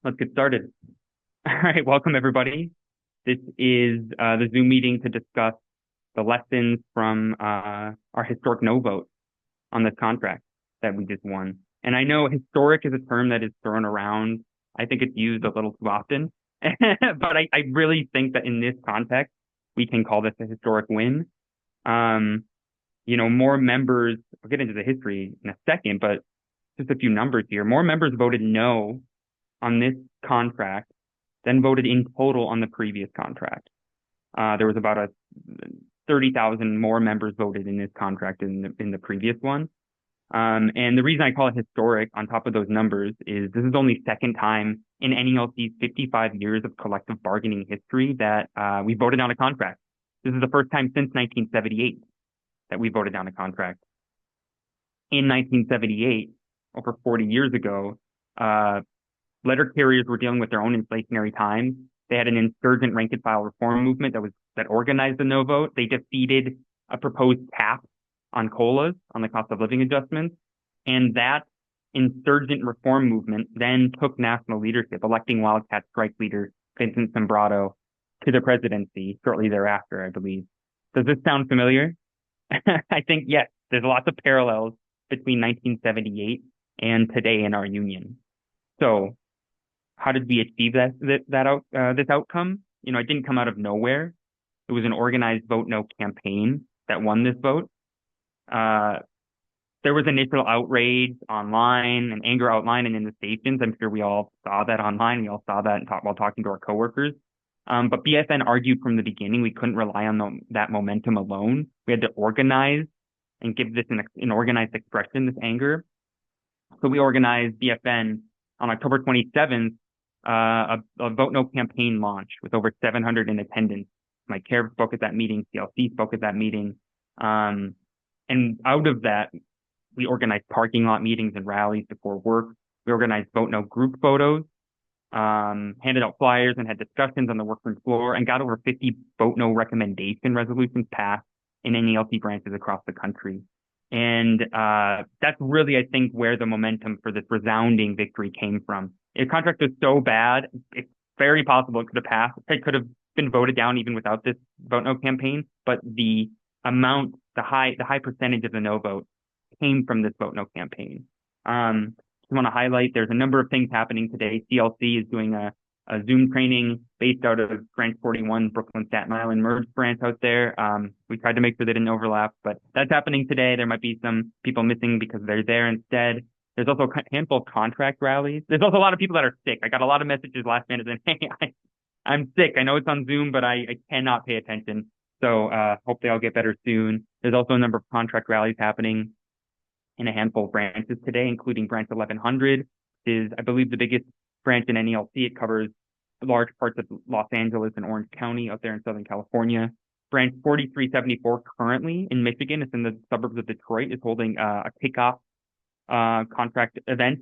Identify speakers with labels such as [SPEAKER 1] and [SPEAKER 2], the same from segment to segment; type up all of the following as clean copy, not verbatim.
[SPEAKER 1] Let's get started. All right, welcome everybody. This is the Zoom meeting to discuss the lessons from our historic no vote on this contract that we just won. And I know historic is a term that is thrown around. I think it's used a little too often, but I really think that in this context, we can call this a historic win. More members, I'll get into the history in a second, but just a few numbers here. More members voted no on this contract than voted in total on the previous contract. There was about 30,000 more members voted in this contract in the previous one. And the reason I call it historic on top of those numbers is this is only second time in NALC's 55 years of collective bargaining history that we voted on a contract. This is the first time since 1978 that we voted down a contract. In 1978, over 40 years ago, letter carriers were dealing with their own inflationary times. They had an insurgent rank and file reform movement that organized the no vote. They defeated a proposed cap on COLAs, on the cost of living adjustments. And that insurgent reform movement then took national leadership, electing Wildcat strike leader Vincent Sombrado to the presidency shortly thereafter, I believe. Does this sound familiar? I think, yes, there's lots of parallels between 1978 and today in our union. So how did we achieve this outcome? It didn't come out of nowhere. It was an organized vote no campaign that won this vote. There was initial outrage online and anger online and in the stations. I'm sure we all saw that online. We all saw that while talking to our coworkers. But BFN argued from the beginning we couldn't rely on that momentum alone. We had to organize and give this an organized expression, this anger. So we organized BFN on October 27th, a vote no campaign launch with over 700 in attendance. My care spoke at that meeting, CLC spoke at that meeting. And out of that, we organized parking lot meetings and rallies before work. We organized vote no group photos, handed out flyers and had discussions on the workroom floor, and got over 50 vote no recommendation resolutions passed in NALC branches across the country. And that's really, I think, where the momentum for this resounding victory came from. The contract was so bad, it's very possible it could have passed. It could have been voted down even without this vote no campaign, but the high percentage of the no vote came from this vote no campaign. Just want to highlight there's a number of things happening today. CLC is doing a Zoom training based out of branch 41, Brooklyn, Staten Island merged branch out there. We tried to make sure they didn't overlap, but that's happening today. There might be some people missing because they're there instead. There's also a handful of contract rallies. There's also a lot of people that are sick. I got a lot of messages last minute saying, hey, I'm sick. I know it's on Zoom, but I cannot pay attention. So hopefully I'll get better soon. There's also a number of contract rallies happening in a handful of branches today, including branch 1100 is, I believe, the biggest branch in NALC. It covers large parts of Los Angeles and Orange County out there in Southern California. Branch 4374 currently in Michigan, it's in the suburbs of Detroit, is holding a kickoff contract event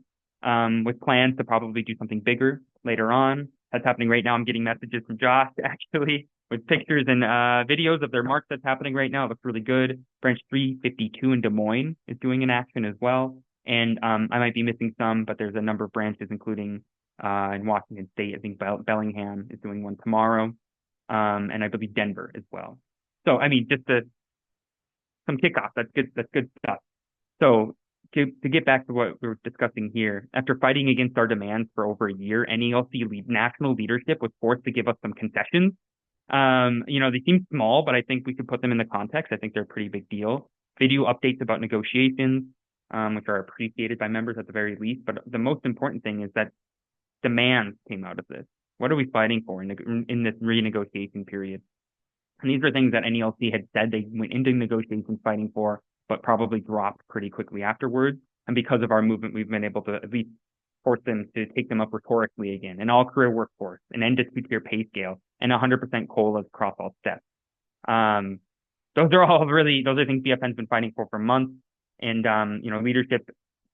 [SPEAKER 1] with plans to probably do something bigger later on. That's happening right now. I'm getting messages from Josh actually with pictures and videos of their march that's happening right now. It looks really good. Branch 352 in Des Moines is doing an action as well. And I might be missing some, but there's a number of branches, including in Washington State. I think Bellingham is doing one tomorrow. And I believe Denver as well. So, I mean, just some kickoff. That's good stuff. So to get back to what we were discussing here, after fighting against our demands for over a year, NALC national leadership was forced to give us some concessions. They seem small, but I think we could put them in the context. I think they're a pretty big deal. Video updates about negotiations, which are appreciated by members at the very least. But the most important thing is that demands came out of this. What are we fighting for in this renegotiation period? And these are things that NALC had said they went into negotiations fighting for, but probably dropped pretty quickly afterwards. And because of our movement, we've been able to at least force them to take them up rhetorically again. An all-career workforce, an end to two-tier pay scale, and 100% COLAs across all steps. Those are things BFN's been fighting for months. And, leadership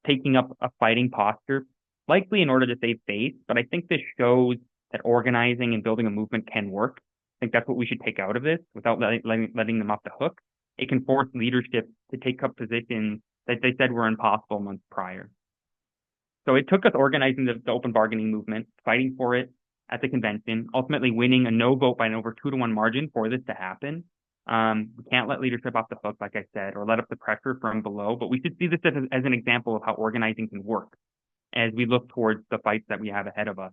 [SPEAKER 1] taking up a fighting posture, likely in order to save face. But I think this shows that organizing and building a movement can work. I think that's what we should take out of this without letting them off the hook. It can force leadership to take up positions that they said were impossible months prior. So it took us organizing the open bargaining movement, fighting for it at the convention, ultimately winning a no vote by an over 2-to-1 margin for this to happen. We can't let leadership off the hook, like I said, or let up the pressure from below, but we should see this as an example of how organizing can work as we look towards the fights that we have ahead of us.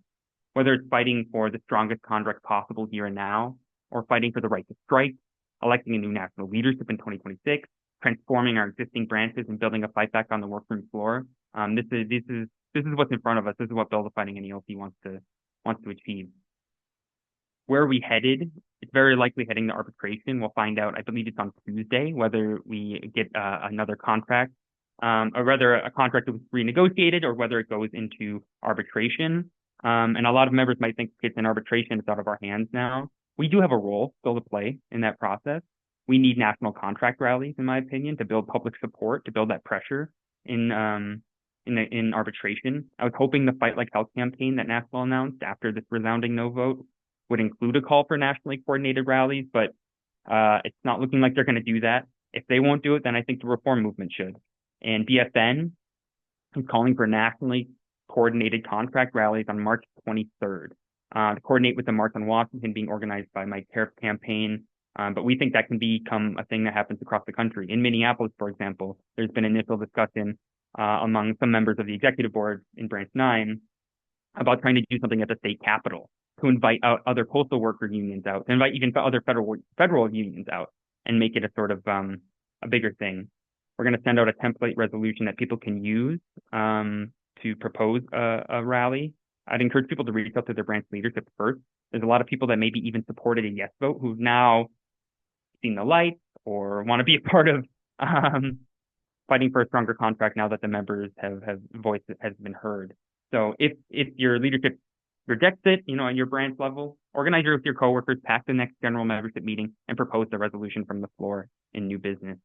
[SPEAKER 1] Whether it's fighting for the strongest contract possible here and now, or fighting for the right to strike, electing a new national leadership in 2026, transforming our existing branches and building a fight back on the workroom floor. This is what's in front of us. This is what Build a Fighting NALC wants to achieve. Where are we headed? It's very likely heading to arbitration. We'll find out, I believe it's on Tuesday, whether we get another contract, or whether a contract was renegotiated or whether it goes into arbitration. And a lot of members might think it's in arbitration, it's out of our hands now. We do have a role still to play in that process. We need national contract rallies, in my opinion, to build public support, to build that pressure in arbitration. I was hoping the Fight Like Health campaign that NASL announced after this resounding no vote would include a call for nationally coordinated rallies, but it's not looking like they're going to do that. If they won't do it, then I think the reform movement should. And BFN is calling for nationally coordinated contract rallies on March 23rd to coordinate with the March on Washington being organized by Mike Tariff's campaign. But we think that can become a thing that happens across the country. In Minneapolis, for example, there's been initial discussion among some members of the executive board in Branch 9 about trying to do something at the state capitol to invite out other postal worker unions out, to invite even other federal unions out and make it a sort of a bigger thing. We're going to send out a template resolution that people can use to propose a rally. I'd encourage people to reach out to their branch leadership first. There's a lot of people that maybe even supported a yes vote who've now seen the light or want to be a part of fighting for a stronger contract now that the members have voice has been heard. So if your leadership rejects it, at your branch level, organize with your coworkers, pack the next general membership meeting, and propose the resolution from the floor in new business.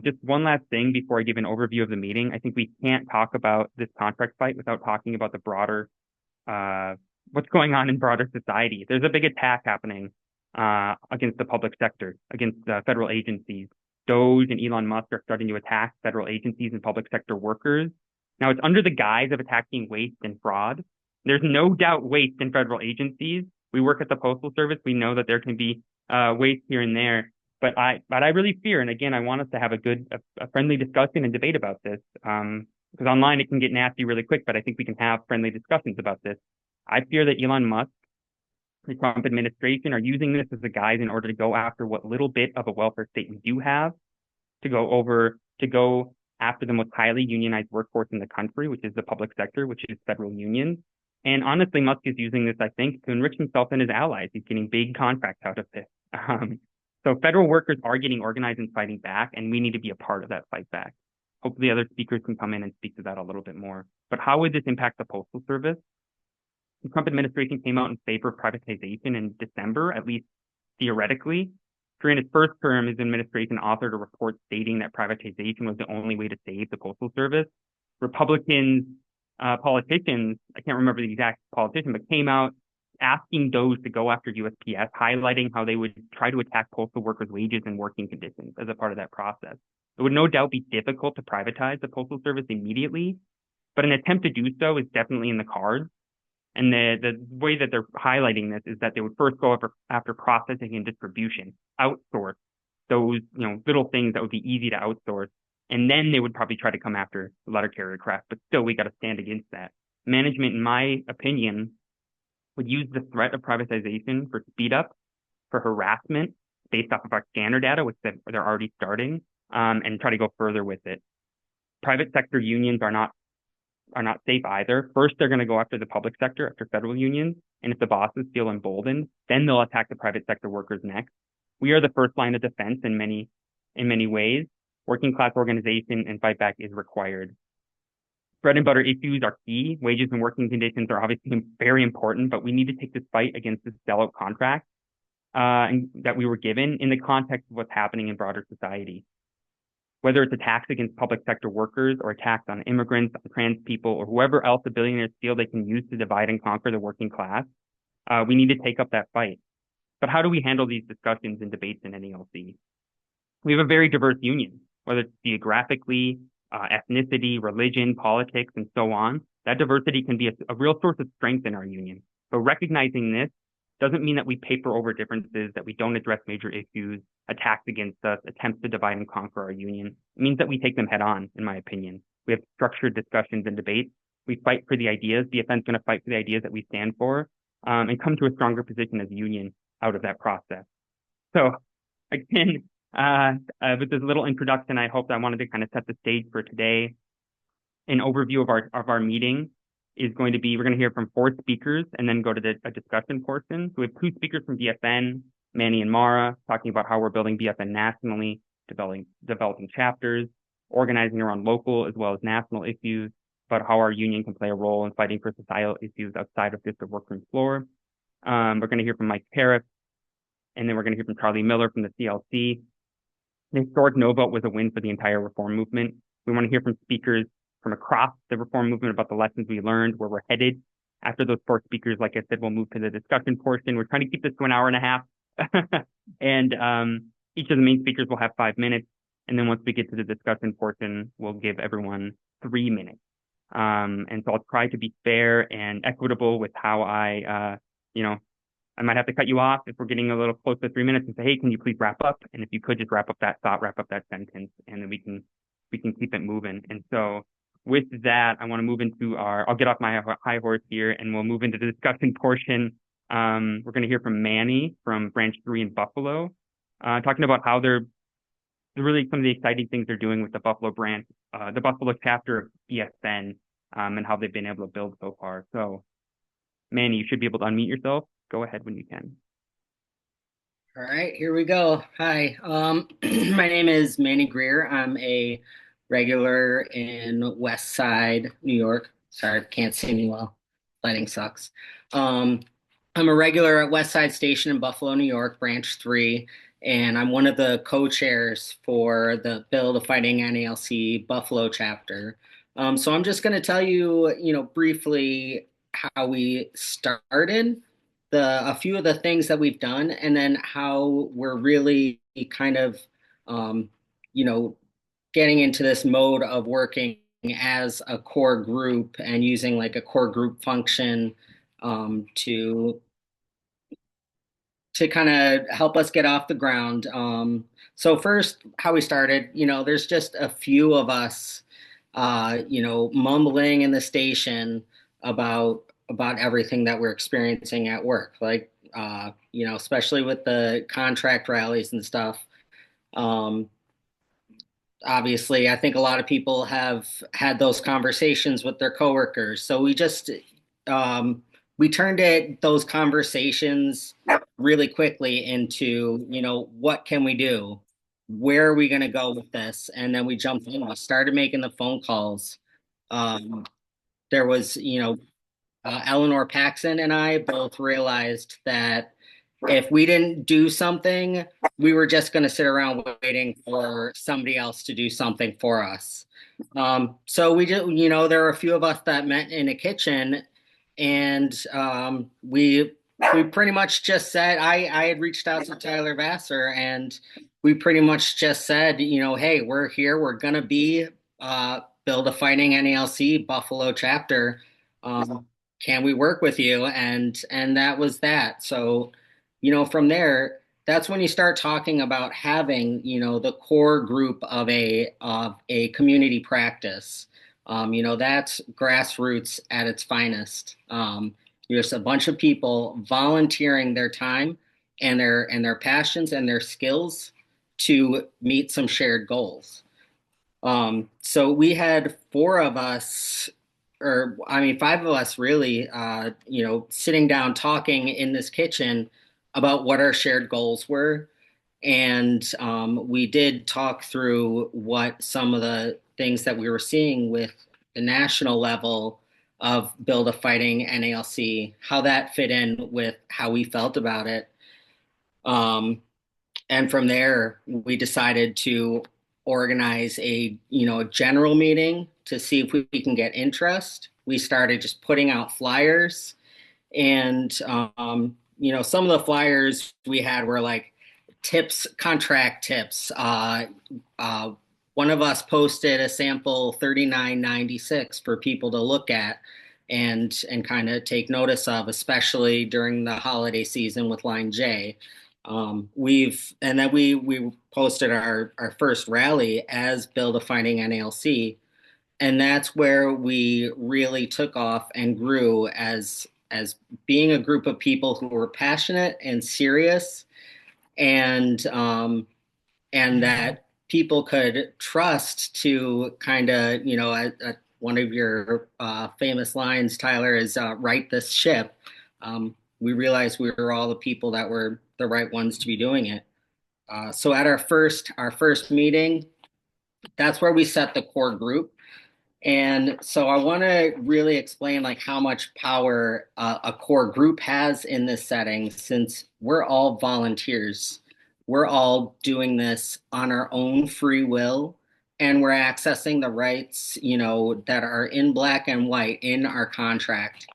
[SPEAKER 1] Just one last thing before I give an overview of the meeting. I think we can't talk about this contract fight without talking about the broader, what's going on in broader society. There's a big attack happening against the public sector, against federal agencies. Doge and Elon Musk are starting to attack federal agencies and public sector workers. Now, it's under the guise of attacking waste and fraud. There's no doubt waste in federal agencies. We work at the Postal Service. We know that there can be waste here and there. But I really fear, and again, I want us to have a friendly discussion and debate about this, because online it can get nasty really quick, but I think we can have friendly discussions about this. I fear that Elon Musk, the Trump administration, are using this as a guise in order to go after what little bit of a welfare state we do have, to go after the most highly unionized workforce in the country, which is the public sector, which is federal unions. And honestly, Musk is using this, I think, to enrich himself and his allies. He's getting big contracts out of this. So federal workers are getting organized and fighting back, and we need to be a part of that fight back. Hopefully other speakers can come in and speak to that a little bit more. But how would this impact the Postal Service? The Trump administration came out in favor of privatization in December, at least theoretically. During his first term, his administration authored a report stating that privatization was the only way to save the Postal Service. Republicans, politicians, I can't remember the exact politician, but came out asking Doge to go after USPS, highlighting how they would try to attack postal workers' wages and working conditions as a part of that process. It would no doubt be difficult to privatize the Postal Service immediately, but an attempt to do so is definitely in the cards. And the way that they're highlighting this is that they would first go after processing and distribution, outsource those little things that would be easy to outsource, and then they would probably try to come after the letter carrier craft. But still, we got to stand against that. Management, in my opinion, would use the threat of privatization for speed up, for harassment based off of our scanner data, which they're already starting, and try to go further with it. Private sector unions are not safe either. First, they're going to go after the public sector, after federal unions, and if the bosses feel emboldened, then they'll attack the private sector workers next. We are the first line of defense in many ways. Working class organization and fight back is required. Bread and butter issues are key. Wages and working conditions are obviously very important, but we need to take this fight against this sellout contract that we were given in the context of what's happening in broader society. Whether it's attacks against public sector workers or attacks on immigrants, on trans people, or whoever else the billionaires feel they can use to divide and conquer the working class, we need to take up that fight. But how do we handle these discussions and debates in NALC? We have a very diverse union, whether it's geographically, ethnicity, religion, politics, and so on. That diversity can be a real source of strength in our union. So recognizing this doesn't mean that we paper over differences, that we don't address major issues, attacks against us, attempts to divide and conquer our union. It means that we take them head on, in my opinion. We have structured discussions and debates. We fight for the ideas. BFN is going to fight for the ideas that we stand for, and come to a stronger position as a union out of that process. So again, with this little introduction, I wanted to kind of set the stage for today. An overview of our meeting is going to be, we're going to hear from 4 speakers and then go to a discussion portion. So we have 2 speakers from BFN, Manny and Mara, talking about how we're building BFN nationally, developing chapters, organizing around local as well as national issues, about how our union can play a role in fighting for societal issues outside of just the workroom floor. We're going to hear from Mike Parrish, and then we're going to hear from Charlie Miller from the CLC. The historic no vote was a win for the entire reform movement. We want to hear from speakers from across the reform movement about the lessons we learned, where we're headed. After those 4 speakers, like I said, we'll move to the discussion portion. We're trying to keep this to an hour and a half. And each of the main speakers will have 5 minutes. And then once we get to the discussion portion, we'll give everyone 3 minutes. And so I'll try to be fair and equitable with how I might have to cut you off if we're getting a little close to 3 minutes and say, hey, can you please wrap up? And if you could just wrap up that thought, wrap up that sentence, and then we can keep it moving. And so with that, I want to move into I'll get off my high horse here and we'll move into the discussion portion. We're going to hear from Manny from Branch 3 in Buffalo, talking about how they're really some of the exciting things they're doing with the Buffalo branch, the Buffalo chapter of BSN, and how they've been able to build so far. So Manny, you should be able to unmute yourself. Go ahead when you can.
[SPEAKER 2] All right, here we go. Hi, my name is Manny Greer. I'm a regular in West Side, New York. Sorry, can't see me well. Lighting sucks. I'm a regular at West Side Station in Buffalo, New York, Branch 3, and I'm one of the co-chairs for the Bill to Fighting NALC Buffalo chapter. So I'm just going to tell you, briefly how we started, a few of the things that we've done, and then how we're really kind of, um, you know, getting into this mode of working as a core group and using like a core group function to kind of help us get off the ground. So first, how we started, there's just a few of us, mumbling in the station about everything that we're experiencing at work, like, especially with the contract rallies and stuff. Obviously, I think a lot of people have had those conversations with their coworkers. So we turned those conversations really quickly into, what can we do? Where are we going to go with this? And then we jumped in. We started making the phone calls. There was, Eleanor Paxson and I both realized that if we didn't do something, we were just going to sit around waiting for somebody else to do something for us. So we did, there were a few of us that met in a kitchen, and we pretty much just said, I had reached out to Tyler Vassar, and we pretty much just said, hey, we're here. We're going to be Build a Fighting NALC Buffalo chapter. Can we work with you? And that was that. So, from there, that's when you start talking about having, the core group of a community practice. That's grassroots at its finest. There's a bunch of people volunteering their time and their passions and their skills to meet some shared goals. So we had 4 of us, or I mean, 5 of us really, sitting down talking in this kitchen about what our shared goals were. And we did talk through what some of the things that we were seeing with the national level of Build a Fighting NALC, how that fit in with how we felt about it. And from there, we decided to organize a general meeting to see if we can get interest. We started just putting out flyers, and some of the flyers we had were like tips, contract tips, one of us posted a sample 3996 for people to look at and kind of take notice of, especially during the holiday season with line J. We posted our first rally as Bill Defining NALC, and that's where we really took off and grew as being a group of people who were passionate and serious, and that people could trust to kind of, one of your famous lines, Tyler, is right this ship. We realized we were all the people that were the right ones to be doing it. So at our first meeting, that's where we set the core group. And so I want to really explain like how much power a core group has in this setting, since we're all volunteers. We're all doing this on our own free will, and we're accessing the rights, that are in black and white in our contract.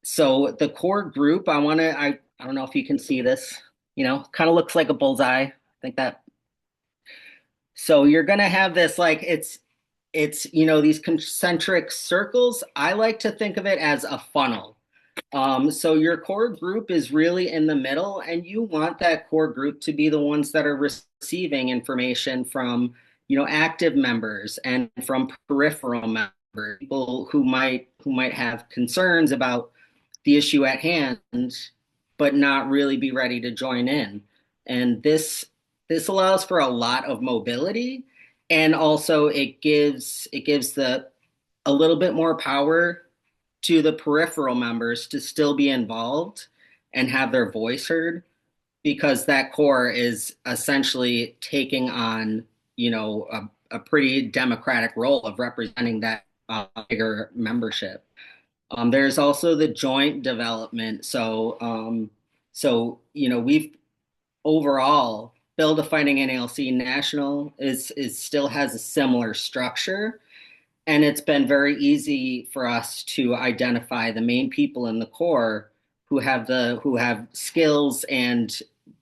[SPEAKER 2] So the core group, I don't know if you can see this, kind of looks like a bullseye. I think that so you're gonna have this like it's these concentric circles. I like to think of it as a funnel. So your core group is really in the middle, and you want that core group to be the ones that are receiving information from, active members and from peripheral members, people who might have concerns about the issue at hand, but not really be ready to join in. And this allows for a lot of mobility, and also it gives the a little bit more power to the peripheral members to still be involved and have their voice heard, because that core is essentially taking on, a pretty democratic role of representing that bigger membership. There's also the joint development. We've overall Bill Defining NALC National is still has a similar structure, and it's been very easy for us to identify the main people in the core who have skills. And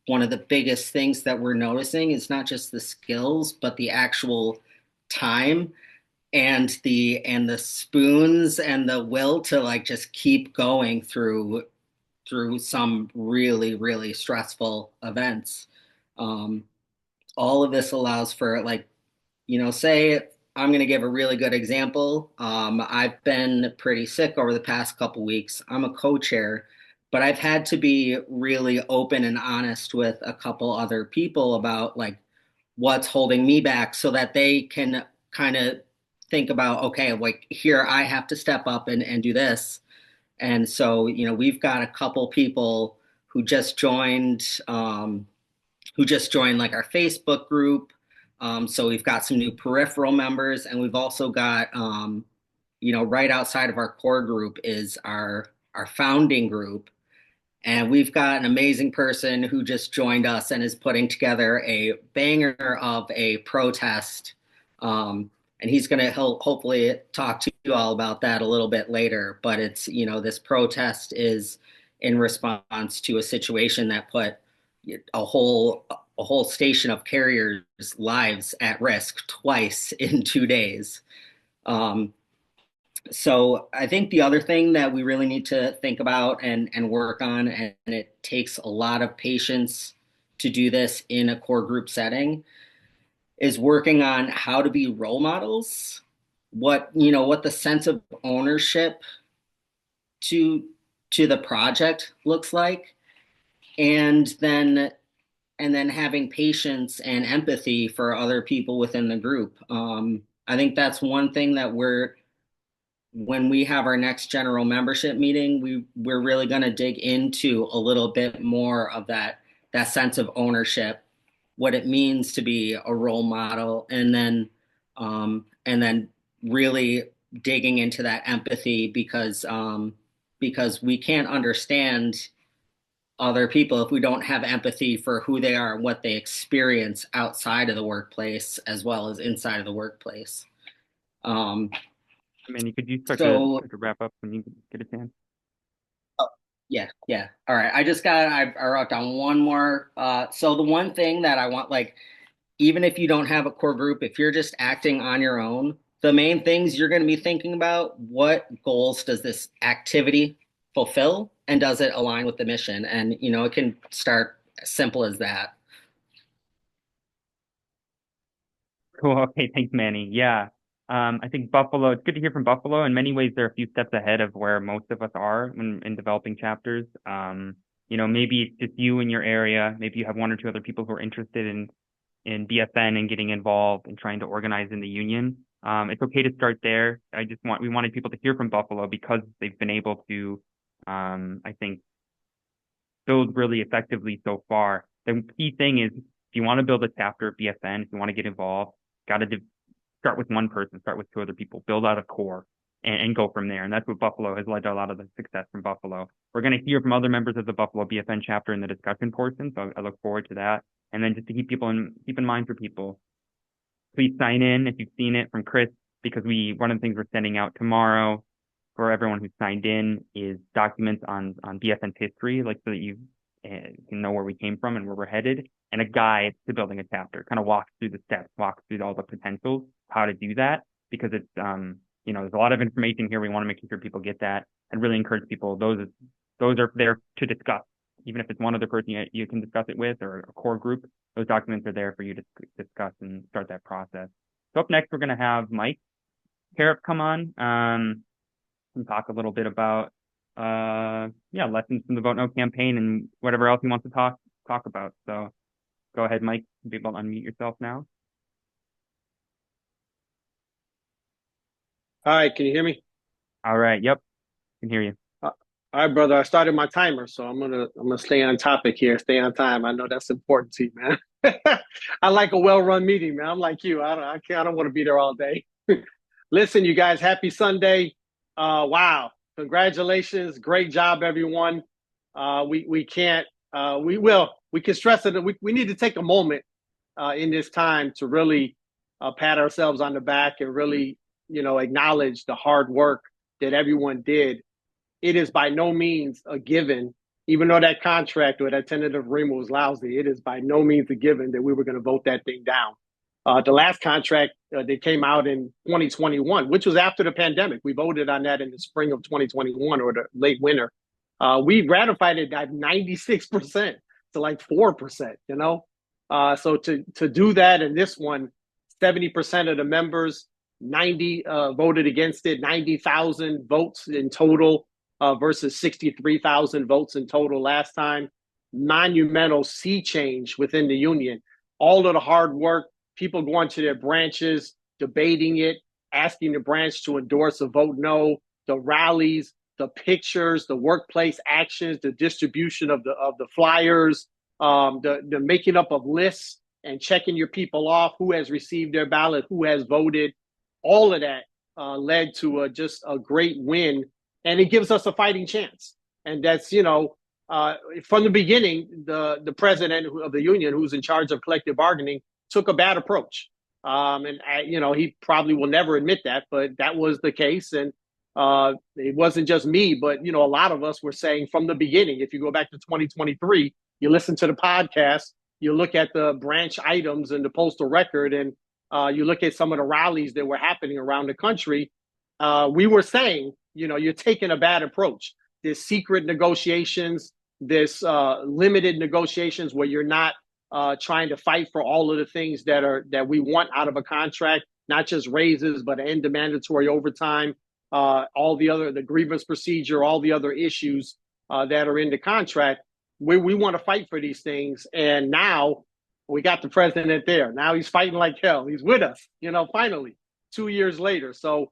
[SPEAKER 2] one of the biggest things that we're noticing is not just the skills, but the actual time and the spoons and the will to like just keep going through some really, really stressful events. Um, all of this allows for like, say I'm going to give a really good example. I've been pretty sick over the past couple weeks. I'm a co-chair, but I've had to be really open and honest with a couple other people about like what's holding me back, so that they can kind of think about, okay, like here I have to step up and do this. And so, we've got a couple people who just joined, like our Facebook group. So we've got some new peripheral members, and we've also got, right outside of our core group is our founding group. And we've got an amazing person who just joined us and is putting together a banger of a protest. And he'll hopefully talk to you all about that a little bit later. But it's, this protest is in response to a situation that put a whole station of carriers' lives at risk twice in 2 days. Um, so I think the other thing that we really need to think about and work on, and it takes a lot of patience to do this in a core group setting, is working on how to be role models, what the sense of ownership to the project looks like, and then having patience and empathy for other people within the group. I think that's one thing that when we have our next general membership meeting, we're really going to dig into a little bit more of that sense of ownership, what it means to be a role model, and then really digging into that empathy, because we can't understand other people if we don't have empathy for who they are and what they experience outside of the workplace as well as inside of the workplace. Um,
[SPEAKER 1] I mean, could you
[SPEAKER 2] so
[SPEAKER 1] start to wrap up when you get a chance?
[SPEAKER 2] yeah, yeah. All right. I wrote down one more. So the one thing that I want, like, even if you don't have a core group, if you're just acting on your own, the main things you're going to be thinking about, what goals does this activity fulfill, and does it align with the mission? And, it can start as simple as that.
[SPEAKER 1] Cool. Okay. Thanks, Manny. Yeah. I think Buffalo, it's good to hear from Buffalo. In many ways, they're a few steps ahead of where most of us are in developing chapters. Maybe it's just you in your area. Maybe you have one or two other people who are interested in BFN and getting involved and trying to organize in the union. It's okay to start there. We wanted people to hear from Buffalo because they've been able to, I think, build really effectively so far. The key thing is if you want to build a chapter of BFN, if you want to get involved, got to start with one person, start with two other people, build out a core and go from there. And that's what Buffalo has led to a lot of the success from Buffalo. We're going to hear from other members of the Buffalo BFN chapter in the discussion portion. So I look forward to that. And then just to keep in mind for people, please sign in if you've seen it from Chris, because one of the things we're sending out tomorrow for everyone who signed in is documents on BFN's history, like so that you can know where we came from and where we're headed, and a guide to building a chapter. Kind of walks through the steps, walks through all the potentials, how to do that, because it's there's a lot of information here. We want to make sure people get that, and really encourage people. Those are there to discuss, even if it's one other person you can discuss it with or a core group. Those documents are there for you to discuss and start that process. So up next, we're going to have Mike Harrop come on and talk a little bit about lessons from the Vote No campaign and whatever else he wants to talk about. So go ahead, Mike. Be able to unmute yourself now.
[SPEAKER 3] All right, can you hear me?
[SPEAKER 1] All right. Yep, can hear you.
[SPEAKER 3] All right, brother. I started my timer, so I'm gonna stay on topic here, stay on time. I know that's important to you, man. I like a well-run meeting, man. I'm like you. I don't want to be there all day. Listen, you guys, happy Sunday. Wow. Congratulations. Great job, everyone. We can stress it. We need to take a moment in this time to really pat ourselves on the back and really, acknowledge the hard work that everyone did. It is by no means a given, even though that contract or that tentative agreement was lousy, it is by no means a given that we were going to vote that thing down. The last contract that came out in 2021, which was after the pandemic, we voted on that in the spring of 2021 or the late winter. We ratified it at 96% to like 4%, So to do that in this one, 70% of the members, 90 voted against it, 90,000 votes in total versus 63,000 votes in total last time. Monumental sea change within the union. All of the hard work, people going to their branches, debating it, asking the branch to endorse a vote no, the rallies, the pictures, the workplace actions, the distribution of the flyers, the making up of lists and checking your people off, who has received their ballot, who has voted. All of that led to just a great win, and it gives us a fighting chance. And that's, from the beginning, the president of the union, who's in charge of collective bargaining, took a bad approach. He probably will never admit that, but that was the case. And it wasn't just me, but, a lot of us were saying from the beginning, if you go back to 2023, you listen to the podcast, you look at the branch items in the postal record, and you look at some of the rallies that were happening around the country, we were saying, you're taking a bad approach. There's secret negotiations, there's limited negotiations where you're not trying to fight for all of the things that we want out of a contract, not just raises, but end to mandatory overtime, all the grievance procedure, all the other issues that are in the contract. We want to fight for these things. And now we got the president there. Now he's fighting like hell. He's with us, finally, 2 years later. So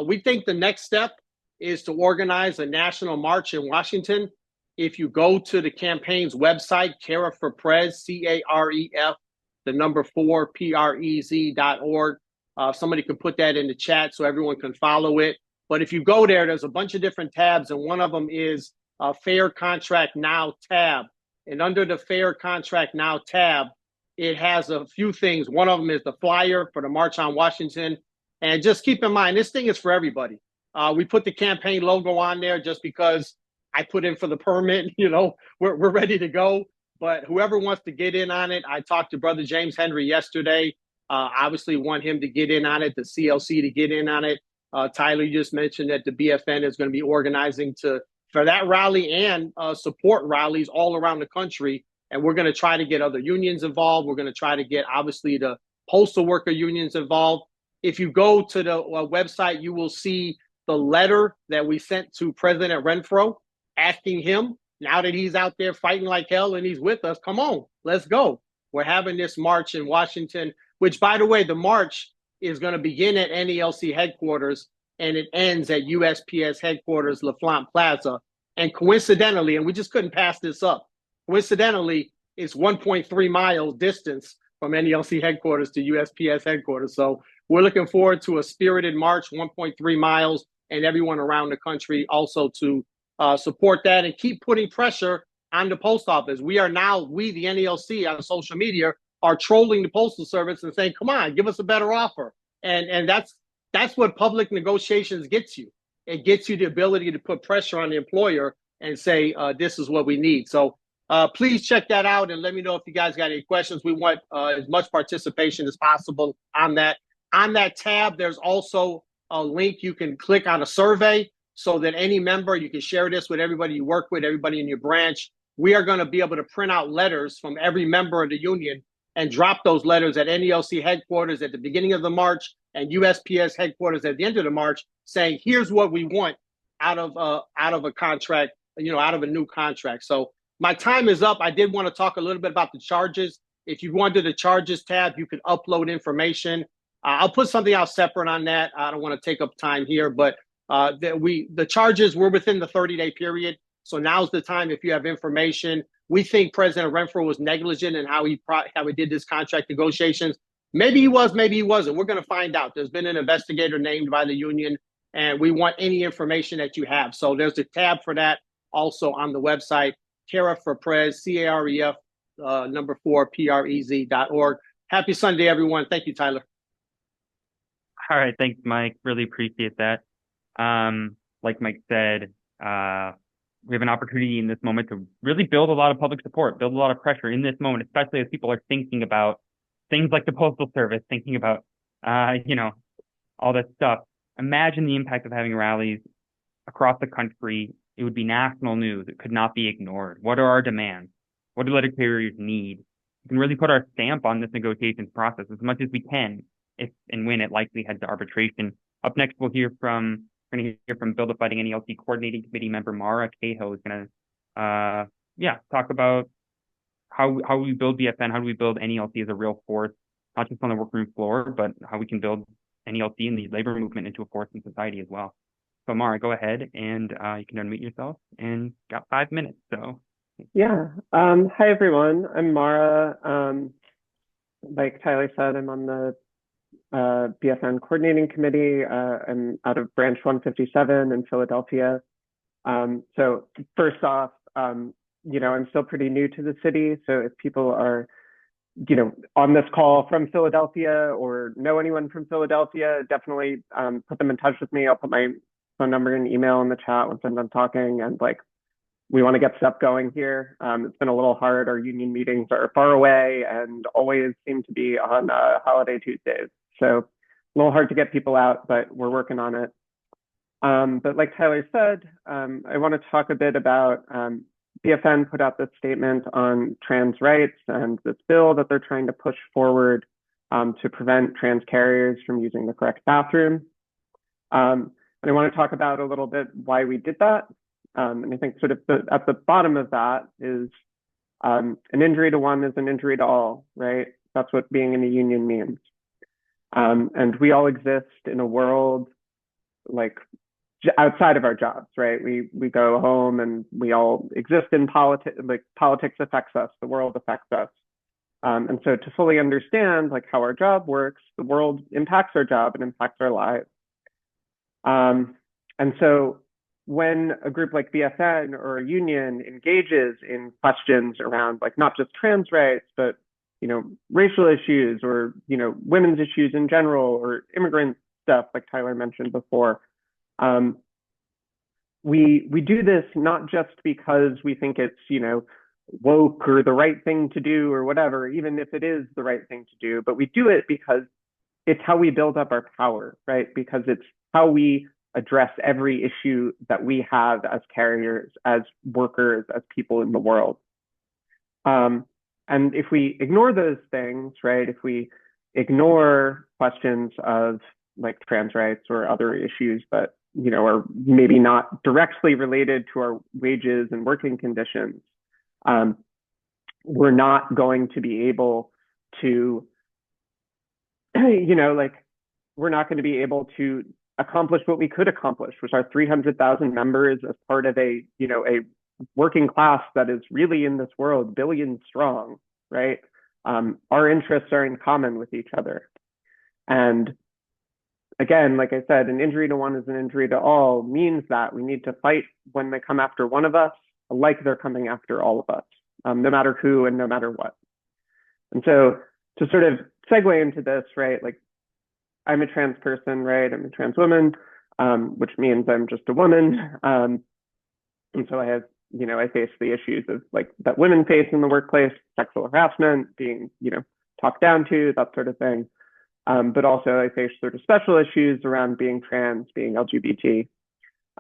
[SPEAKER 3] we think the next step is to organize a national march in Washington. If you go to the campaign's website, Caref for Prez, CAREF, the number 4, PREZ.org. Somebody can put that in the chat so everyone can follow it. But if you go there, there's a bunch of different tabs, and one of them is Fair Contract Now tab. And under the Fair Contract Now tab, it has a few things. One of them is the flyer for the March on Washington. And just keep in mind, this thing is for everybody. We put the campaign logo on there just because I put in for the permit. We're ready to go. but whoever wants to get in on it, I talked to Brother James Henry yesterday. Obviously want him to get in on it, the CLC to get in on it. Tyler, you just mentioned that the BFN is going to be organizing for that rally and support rallies all around the country. And we're going to try to get other unions involved. We're going to try to get, obviously, the postal worker unions involved. If you go to the website, you will see the letter that we sent to President Renfro asking him, now that he's out there fighting like hell and he's with us, come on, let's go. We're having this march in Washington, which, by the way, the march is going to begin at NALC headquarters and it ends at USPS headquarters, LaFlante Plaza. And coincidentally, and we just couldn't pass this up, coincidentally, it's 1.3 miles distance from NALC headquarters to USPS headquarters. So we're looking forward to a spirited march, 1.3 miles, and everyone around the country also to support that and keep putting pressure on the post office. We, the NALC on social media, are trolling the Postal Service and saying, come on, give us a better offer. And that's what public negotiations gets you. It gets you the ability to put pressure on the employer and say, this is what we need. So please check that out and let me know if you guys got any questions. We want as much participation as possible on that. On that tab, there's also a link you can click on a survey so that any member, you can share this with everybody you work with, everybody in your branch. We are going to be able to print out letters from every member of the union and drop those letters at NALC headquarters at the beginning of the march and USPS headquarters at the end of the march, saying, here's what we want out of a contract, out of a new contract. So my time is up. I did want to talk a little bit about the charges. If you go under the charges tab, you can upload information. I'll put something out separate on that. I don't want to take up time here, but the charges were within the 30-day period. So now's the time if you have information. We think President Renfro was negligent in how he did this contract negotiations. Maybe he was, maybe he wasn't. We're going to find out. There's been an investigator named by the union, and we want any information that you have. So there's a tab for that also on the website, Caref for Prez, CAREF, 4 PREZ.org. Happy Sunday, everyone. Thank you, Tyler.
[SPEAKER 1] All right. Thanks, Mike. Really appreciate that. Like Mike said, we have an opportunity in this moment to really build a lot of public support, build a lot of pressure in this moment, especially as people are thinking about things like the Postal Service, thinking about, all that stuff. Imagine the impact of having rallies across the country. It would be national news. It could not be ignored. What are our demands? What do letter carriers need? We can really put our stamp on this negotiations process as much as we can, if and when it likely heads to arbitration. Up next, we're going to hear from Build Up Fighting NALC Coordinating Committee member Mara Cahill is going to, talk about how we build BFN, how do we build NALC as a real force, not just on the workroom floor, but how we can build NALC and the labor movement into a force in society as well. So Mara, go ahead and you can unmute yourself and got 5 minutes. So
[SPEAKER 4] yeah. Hi everyone. I'm Mara. Like Tyler said, I'm on the BFN Coordinating Committee. I'm out of Branch 157 in Philadelphia. So first off, I'm still pretty new to the city. So if people are, on this call from Philadelphia or know anyone from Philadelphia, definitely put them in touch with me. I'll put my phone number and email in the chat once I'm done talking. And we want to get stuff going here. It's been a little hard. Our union meetings are far away and always seem to be on holiday Tuesdays. So a little hard to get people out, but we're working on it. But like Tyler said, I want to talk a bit about BFN put out this statement on trans rights and this bill that they're trying to push forward to prevent trans carriers from using the correct bathroom. And I want to talk about a little bit why we did that. And I think sort of at the bottom of that is an injury to one is an injury to all, right? That's what being in a union means. And we all exist in a world outside of our jobs, right? We go home and we all exist in politics. Politics affects us, the world affects us. And so to fully understand how our job works, the world impacts our job and impacts our lives. And so when a group like BFN or a union engages in questions around not just trans rights, but racial issues or women's issues in general or immigrant stuff, like Tyler mentioned before, we do this not just because we think it's woke or the right thing to do or whatever, even if it is the right thing to do, but we do it because it's how we build up our power, right? Because it's how we address every issue that we have as carriers, as workers, as people in the world. And if we ignore those things, right, if we ignore questions of like trans rights or other issues that, you know, are maybe not directly related to our wages and working conditions, we're not going to be able to, you know, like, we're not going to be able to accomplish what we could accomplish, which are 300,000 members as part of a, you know, a working class that is really in this world billions strong, right? Our interests are in common with each other. And again, like I said, an injury to one is an injury to all means that we need to fight when they come after one of us, like they're coming after all of us, no matter who and no matter what. And so to sort of segue into this, right, like I'm a trans person, right? I'm a trans woman, which means I'm just a woman. And so I have, you know, I face the issues of like that women face in the workplace, sexual harassment, being, you know, talked down to, that sort of thing. But also I face sort of special issues around being trans, being LGBT.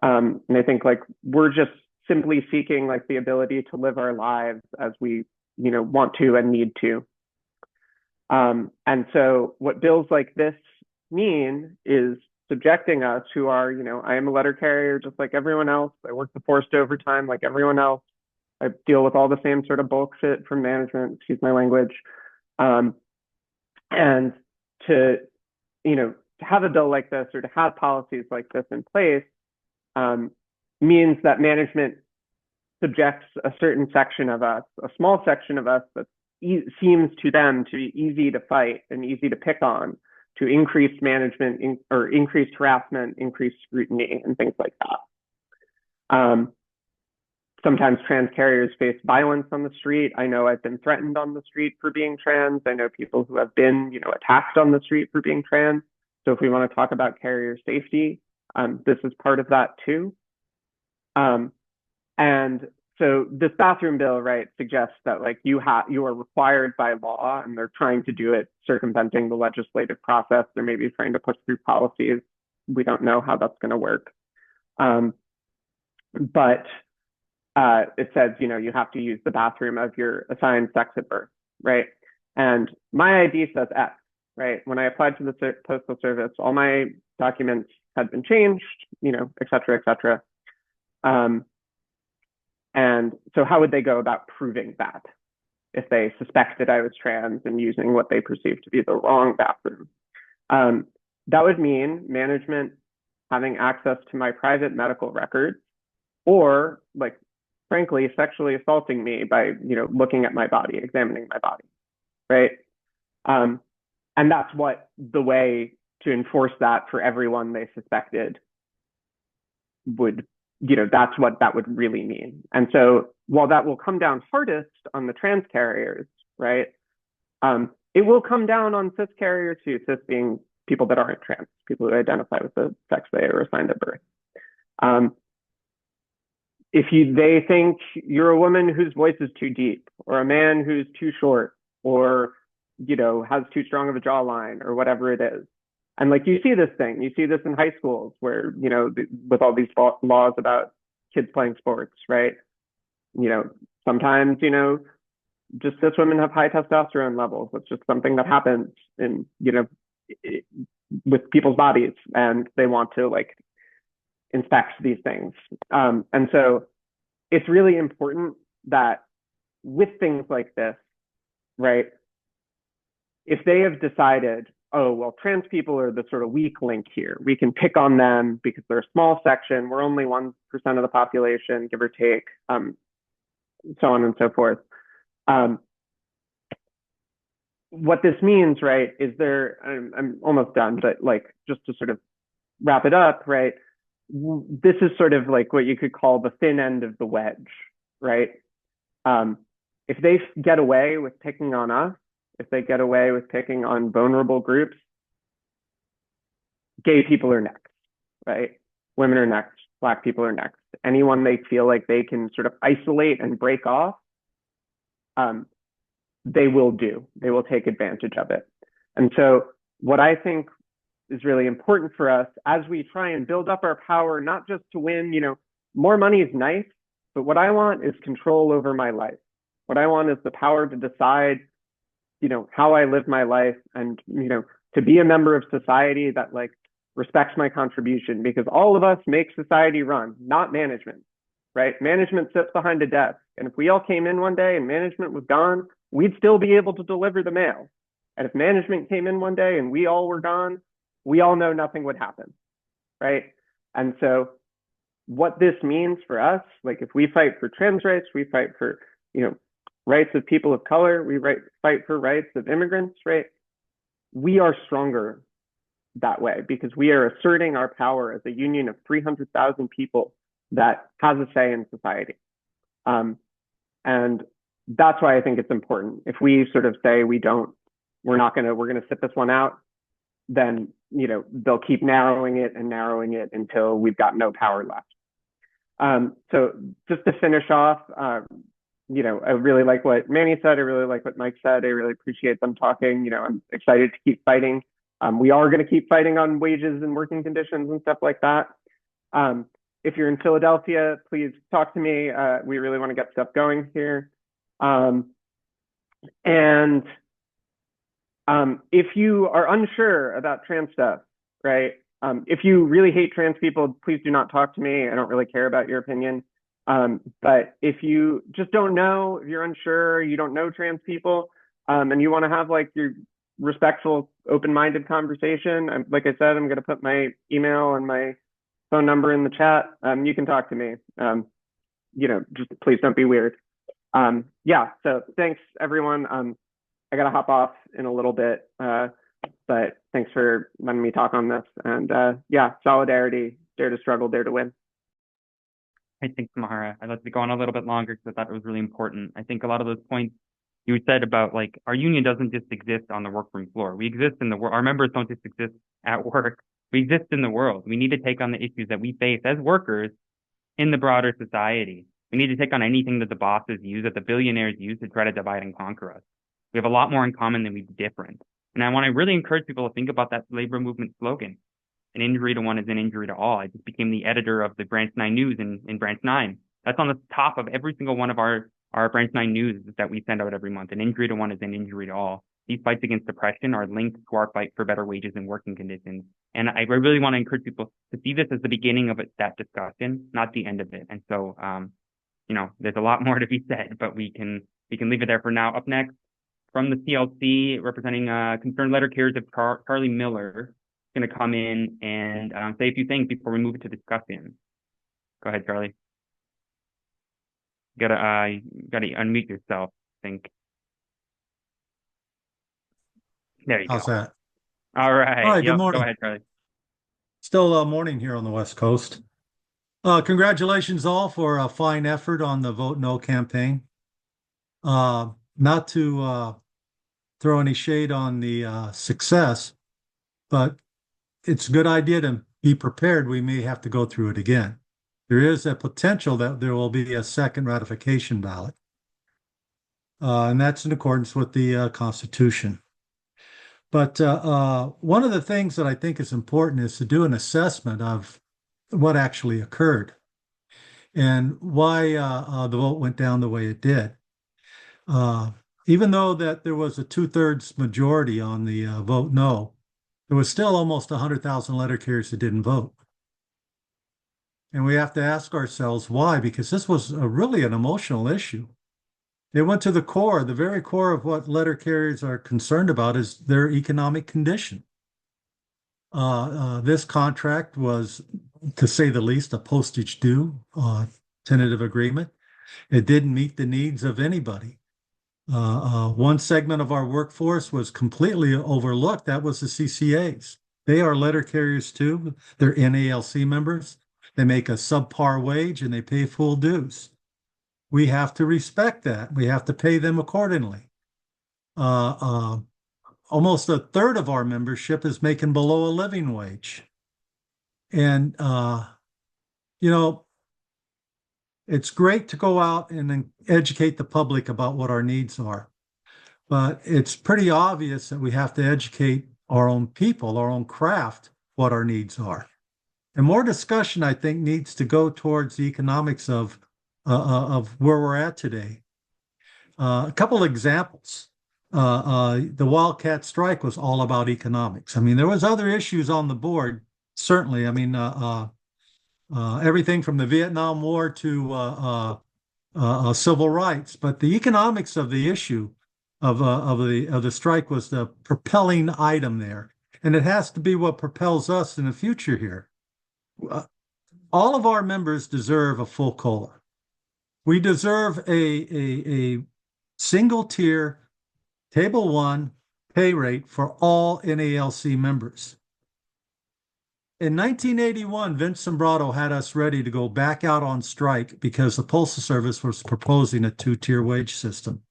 [SPEAKER 4] And I think like we're just simply seeking like the ability to live our lives as we, you know, want to and need to. And so what bills like this mean is subjecting us who are, you know, I am a letter carrier just like everyone else. I work the forced overtime like everyone else. I deal with all the same sort of bullshit from management, excuse my language. And to, you know, to have a bill like this or to have policies like this in place means that management subjects a certain section of us, a small section of us that seems to them to be easy to fight and easy to pick on, to increase management or increased harassment, increased scrutiny, and things like that. Sometimes trans carriers face violence on the street. I know I've been threatened on the street for being trans. I know people who have been, you know, attacked on the street for being trans. So if we want to talk about carrier safety, this is part of that too. And so this bathroom bill, right, suggests that like you are required by law, and they're trying to do it circumventing the legislative process. They're maybe trying to push through policies. We don't know how that's going to work. But it says, you know, you have to use the bathroom of your assigned sex at birth, right? And my ID says X, right? When I applied to the Postal Service, all my documents had been changed, you know, et cetera, et cetera. And so how would they go about proving that if they suspected I was trans and using what they perceived to be the wrong bathroom? That would mean management having access to my private medical records, or like, frankly, sexually assaulting me by, you know, looking at my body, examining my body, right? And that's what the way to enforce that for everyone they suspected would, you know, that's what that would really mean. And so while that will come down hardest on the trans carriers, right, it will come down on cis carriers too, cis being people that aren't trans, people who identify with the sex they are assigned at birth. If they think you're a woman whose voice is too deep, or a man who's too short, or, you know, has too strong of a jawline, or whatever it is. And like, you see this in high schools where, you know, with all these laws about kids playing sports, right? You know, sometimes, you know, just cis women have high testosterone levels. It's just something that happens in, you know, with people's bodies, and they want to like inspect these things. And so it's really important that with things like this, right, if they have decided, oh, well, trans people are the sort of weak link here, we can pick on them because they're a small section, we're only 1% of the population, give or take, so on and so forth. What this means, right, is I'm almost done, but like, just to sort of wrap it up, right, this is sort of like what you could call the thin end of the wedge, right? If they get away with picking on us, if they get away with picking on vulnerable groups, gay people are next, right? Women are next, Black people are next. Anyone they feel like they can sort of isolate and break off, they will take advantage of it. And so what I think is really important for us as we try and build up our power, not just to win, more money is nice, but what I want is control over my life. What I want is the power to decide, how I live my life, and, to be a member of society that respects my contribution, because all of us make society run, not management, right? Management sits behind a desk. And if we all came in one day and management was gone, we'd still be able to deliver the mail. And if management came in one day and we all were gone, we all know nothing would happen, right? And so what this means for us, if we fight for trans rights, we fight for, rights of people of color, we fight for rights of immigrants, right? We are stronger that way because we are asserting our power as a union of 300,000 people that has a say in society. And that's why I think it's important. If we sort of say we're going to sit this one out, then, they'll keep narrowing it until we've got no power left. So just to finish off, I really like what Manny said. I really like what Mike said. I really appreciate them talking. I'm excited to keep fighting. We are going to keep fighting on wages and working conditions and stuff like that. If you're in Philadelphia, please talk to me. We really want to get stuff going here. If you are unsure about trans stuff, right? If you really hate trans people, please do not talk to me. I don't really care about your opinion. But if you just don't know, if you're unsure, you don't know trans people, and you want to have your respectful, open-minded conversation, like I said, I'm going to put my email and my phone number in the chat. You can talk to me. Just please don't be weird. So thanks everyone. I got to hop off in a little bit, but thanks for letting me talk on this. And solidarity, dare to struggle, dare to win.
[SPEAKER 1] I think, Mahara, I'd like to go on a little bit longer because I thought it was really important. I think a lot of those points you said about our union doesn't just exist on the workroom floor. We exist in the world. Our members don't just exist at work. We exist in the world. We need to take on the issues that we face as workers in the broader society. We need to take on anything that the bosses use, that the billionaires use to try to divide and conquer us. We have a lot more in common than we do different. And I want to really encourage people to think about that labor movement slogan. An injury to one is an injury to all. I just became the editor of the Branch 9 News in Branch 9. That's on the top of every single one of our Branch 9 News that we send out every month. An injury to one is an injury to all. These fights against oppression are linked to our fight for better wages and working conditions. And I really want to encourage people to see this as the beginning of that discussion, not the end of it. And so, there's a lot more to be said, but we can leave it there for now. Up next, from the CLC, representing concerned letter carriers of Charlie Miller, going to come in and say a few things before we move to discussion. Go ahead, Charlie. You gotta unmute yourself, I think. There you go.
[SPEAKER 5] How's that?
[SPEAKER 1] All right.
[SPEAKER 5] All right, good morning.
[SPEAKER 1] Go ahead, Charlie.
[SPEAKER 5] Still morning here on the West Coast. Congratulations all for a fine effort on the Vote No campaign. Not to throw any shade on the success, but it's a good idea to be prepared. We may have to go through it again. There is a potential that there will be a second ratification ballot. And that's in accordance with the Constitution. But one of the things that I think is important is to do an assessment of what actually occurred and why the vote went down the way it did. Even though that there was a 2/3 majority on the vote no, there was still almost 100,000 letter carriers that didn't vote. And we have to ask ourselves why, because this was really an emotional issue. It went to the core, the very core of what letter carriers are concerned about is their economic condition. This contract was, to say the least, a postage due tentative agreement. It didn't meet the needs of anybody. One segment of our workforce was completely overlooked. That was the CCAs. They are letter carriers too. They're NALC members. They make a subpar wage and they pay full dues. We have to respect that. We have to pay them accordingly. Almost 1/3 of our membership is making below a living wage. And, it's great to go out and educate the public about what our needs are. But it's pretty obvious that we have to educate our own people, our own craft, what our needs are. And more discussion, I think, needs to go towards the economics of where we're at today. A couple of examples. The Wildcat strike was all about economics. I mean, there was other issues on the board, certainly. I mean, everything from the Vietnam War to civil rights, but the economics of the issue of the strike was the propelling item there, and it has to be what propels us in the future here. All of our members deserve a full COLA. We deserve a single tier Table 1 pay rate for all NALC members. In 1981, Vince Sombrato had us ready to go back out on strike because the Postal Service was proposing a two-tier wage system.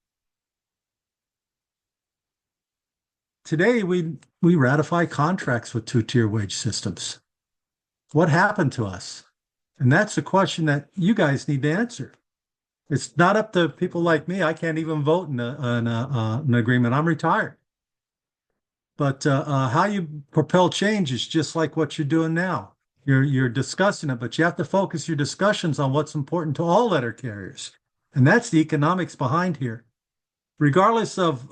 [SPEAKER 5] Today, we ratify contracts with two-tier wage systems. What happened to us? And that's a question that you guys need to answer. It's not up to people like me. I can't even vote in an agreement. I'm retired. But how you propel change is just like what you're doing now. You're discussing it, but you have to focus your discussions on what's important to all letter carriers. And that's the economics behind here. Regardless of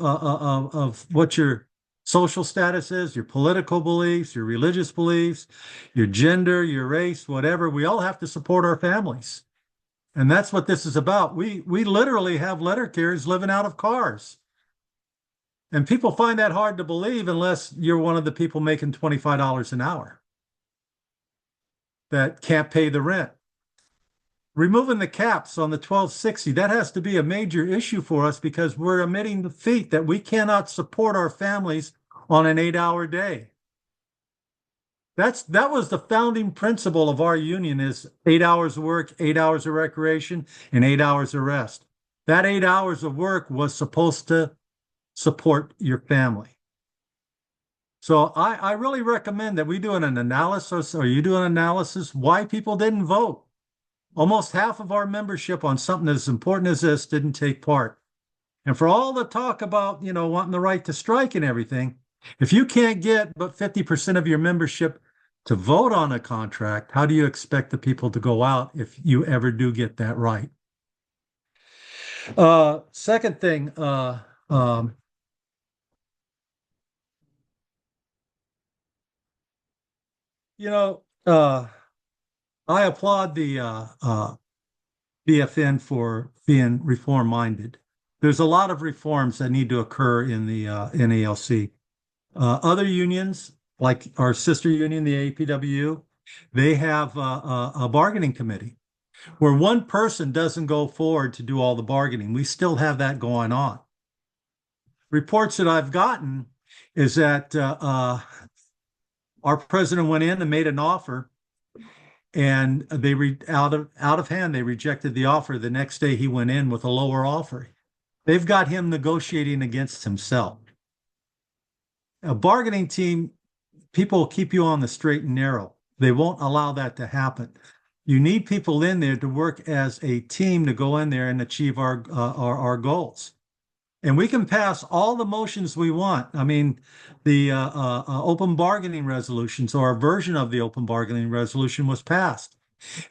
[SPEAKER 5] what your social status is, your political beliefs, your religious beliefs, your gender, your race, whatever, we all have to support our families. And that's what this is about. We literally have letter carriers living out of cars. And people find that hard to believe unless you're one of the people making $25 an hour that can't pay the rent. Removing the caps on the 1260, that has to be a major issue for us because we're admitting defeat that we cannot support our families on an 8-hour day. That was the founding principle of our union is 8 hours of work, 8 hours of recreation, and 8 hours of rest. That 8 hours of work was supposed to support your family. So I really recommend that we do an analysis, or you do an analysis, why people didn't vote. Almost half of our membership on something as important as this didn't take part. And for all the talk about, wanting the right to strike and everything, if you can't get but 50% of your membership to vote on a contract, how do you expect the people to go out if you ever do get that right? Second thing, I applaud the BFN for being reform-minded. There's a lot of reforms that need to occur in the NALC. Other unions, like our sister union, the APWU, they have a bargaining committee where one person doesn't go forward to do all the bargaining. We still have that going on. Reports that I've gotten is that our president went in and made an offer, and they out of hand they rejected the offer. The next day he went in with a lower offer. They've got him negotiating against himself. A bargaining team, people will keep you on the straight and narrow. They won't allow that to happen. You need people in there to work as a team to go in there and achieve our goals. And we can pass all the motions we want. I mean, the open bargaining resolutions, or a version of the open bargaining resolution, was passed.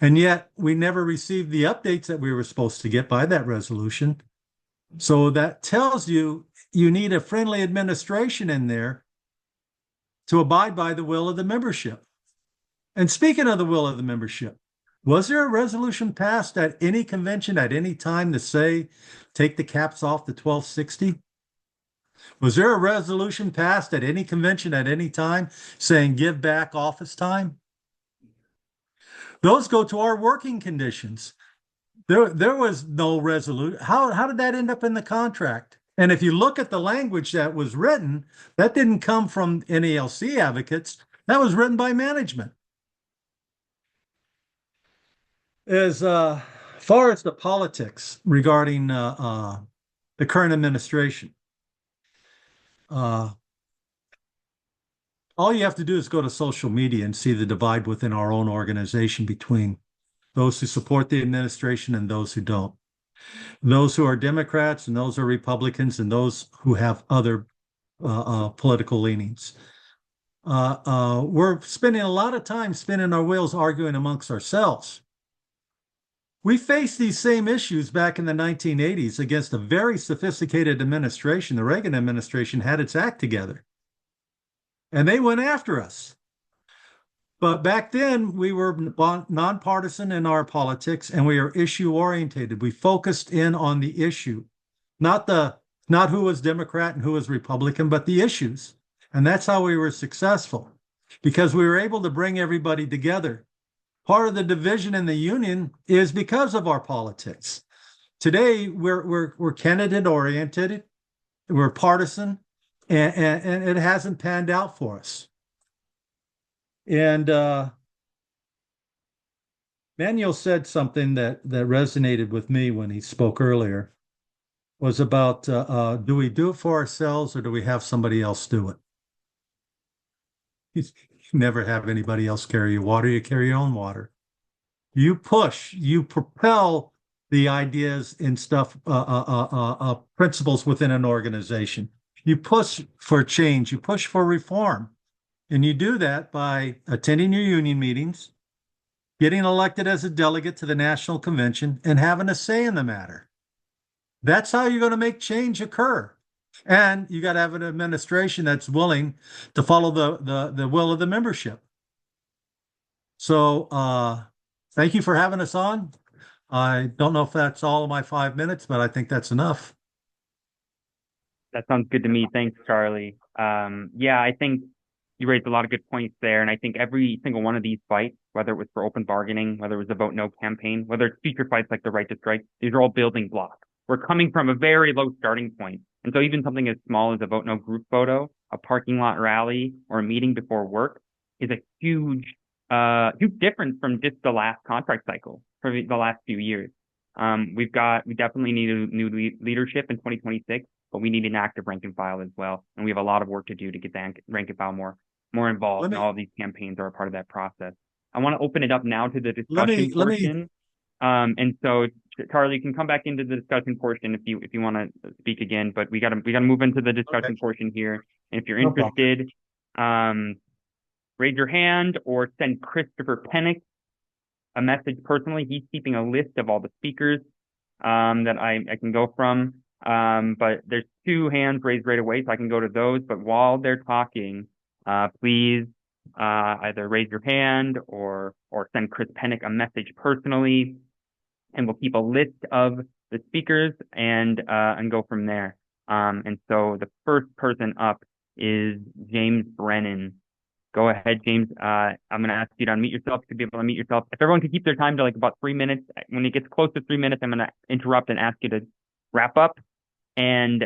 [SPEAKER 5] And yet we never received the updates that we were supposed to get by that resolution. So that tells you you need a friendly administration in there to abide by the will of the membership. And speaking of the will of the membership, was there a resolution passed at any convention at any time to say, take the caps off the 1260? Was there a resolution passed at any convention at any time saying give back office time? Those go to our working conditions. There was no resolution. How did that end up in the contract? And if you look at the language that was written, that didn't come from NALC advocates. That was written by management. As far as the politics regarding the current administration, all you have to do is go to social media and see the divide within our own organization between those who support the administration and those who don't, those who are Democrats and those who are Republicans and those who have other political leanings. We're spending a lot of time spinning our wheels arguing amongst ourselves. We faced these same issues back in the 1980s against a very sophisticated administration. The Reagan administration had its act together, and they went after us. But back then, we were nonpartisan in our politics, and we are issue-oriented. We focused in on the issue, not who was Democrat and who was Republican, but the issues. And that's how we were successful, because we were able to bring everybody together. Part of the division in the union is because of our politics. Today, we're candidate oriented, we're partisan, and it hasn't panned out for us. And Manuel said something that resonated with me when he spoke earlier, was about do we do it for ourselves or do we have somebody else do it? You never have anybody else carry your water, you carry your own water. You push, you propel the ideas and stuff, principles within an organization. You push for change, you push for reform. And you do that by attending your union meetings, getting elected as a delegate to the national convention, and having a say in the matter. That's how you're going to make change occur. And you got to have an administration that's willing to follow the will of the membership. So thank you for having us on. I don't know if that's all of my 5 minutes, but I think that's enough.
[SPEAKER 1] That sounds good to me. Thanks, Charlie. Yeah, I think you raised a lot of good points there. And I think every single one of these fights, whether it was for open bargaining, whether it was a vote no campaign, whether it's future fights like the right to strike, these are all building blocks. We're coming from a very low starting point. And so even something as small as a vote no group photo, a parking lot rally, or a meeting before work is a huge difference from just the last contract cycle for the last few years. We definitely need a new leadership in 2026, but we need an active rank and file as well. And we have a lot of work to do to get the rank and file more involved. And all of these campaigns are a part of that process. I want to open it up now to the discussion portion. And so Charlie, you can come back into the discussion portion if you want to speak again, but we gotta move into the discussion portion here. And if you're interested, raise your hand or send Christopher Pennick a message personally. He's keeping a list of all the speakers that I can go from. But there's 2 hands raised right away, so I can go to those. But while they're talking, please either raise your hand or send Chris Pennick a message personally, and we'll keep a list of the speakers and go from there. And so the first person up is James Brennan. Go ahead, James. I'm going to ask you to unmute yourself to be able to unmute yourself. If everyone could keep their time to like about 3 minutes, when it gets close to 3 minutes, I'm going to interrupt and ask you to wrap up and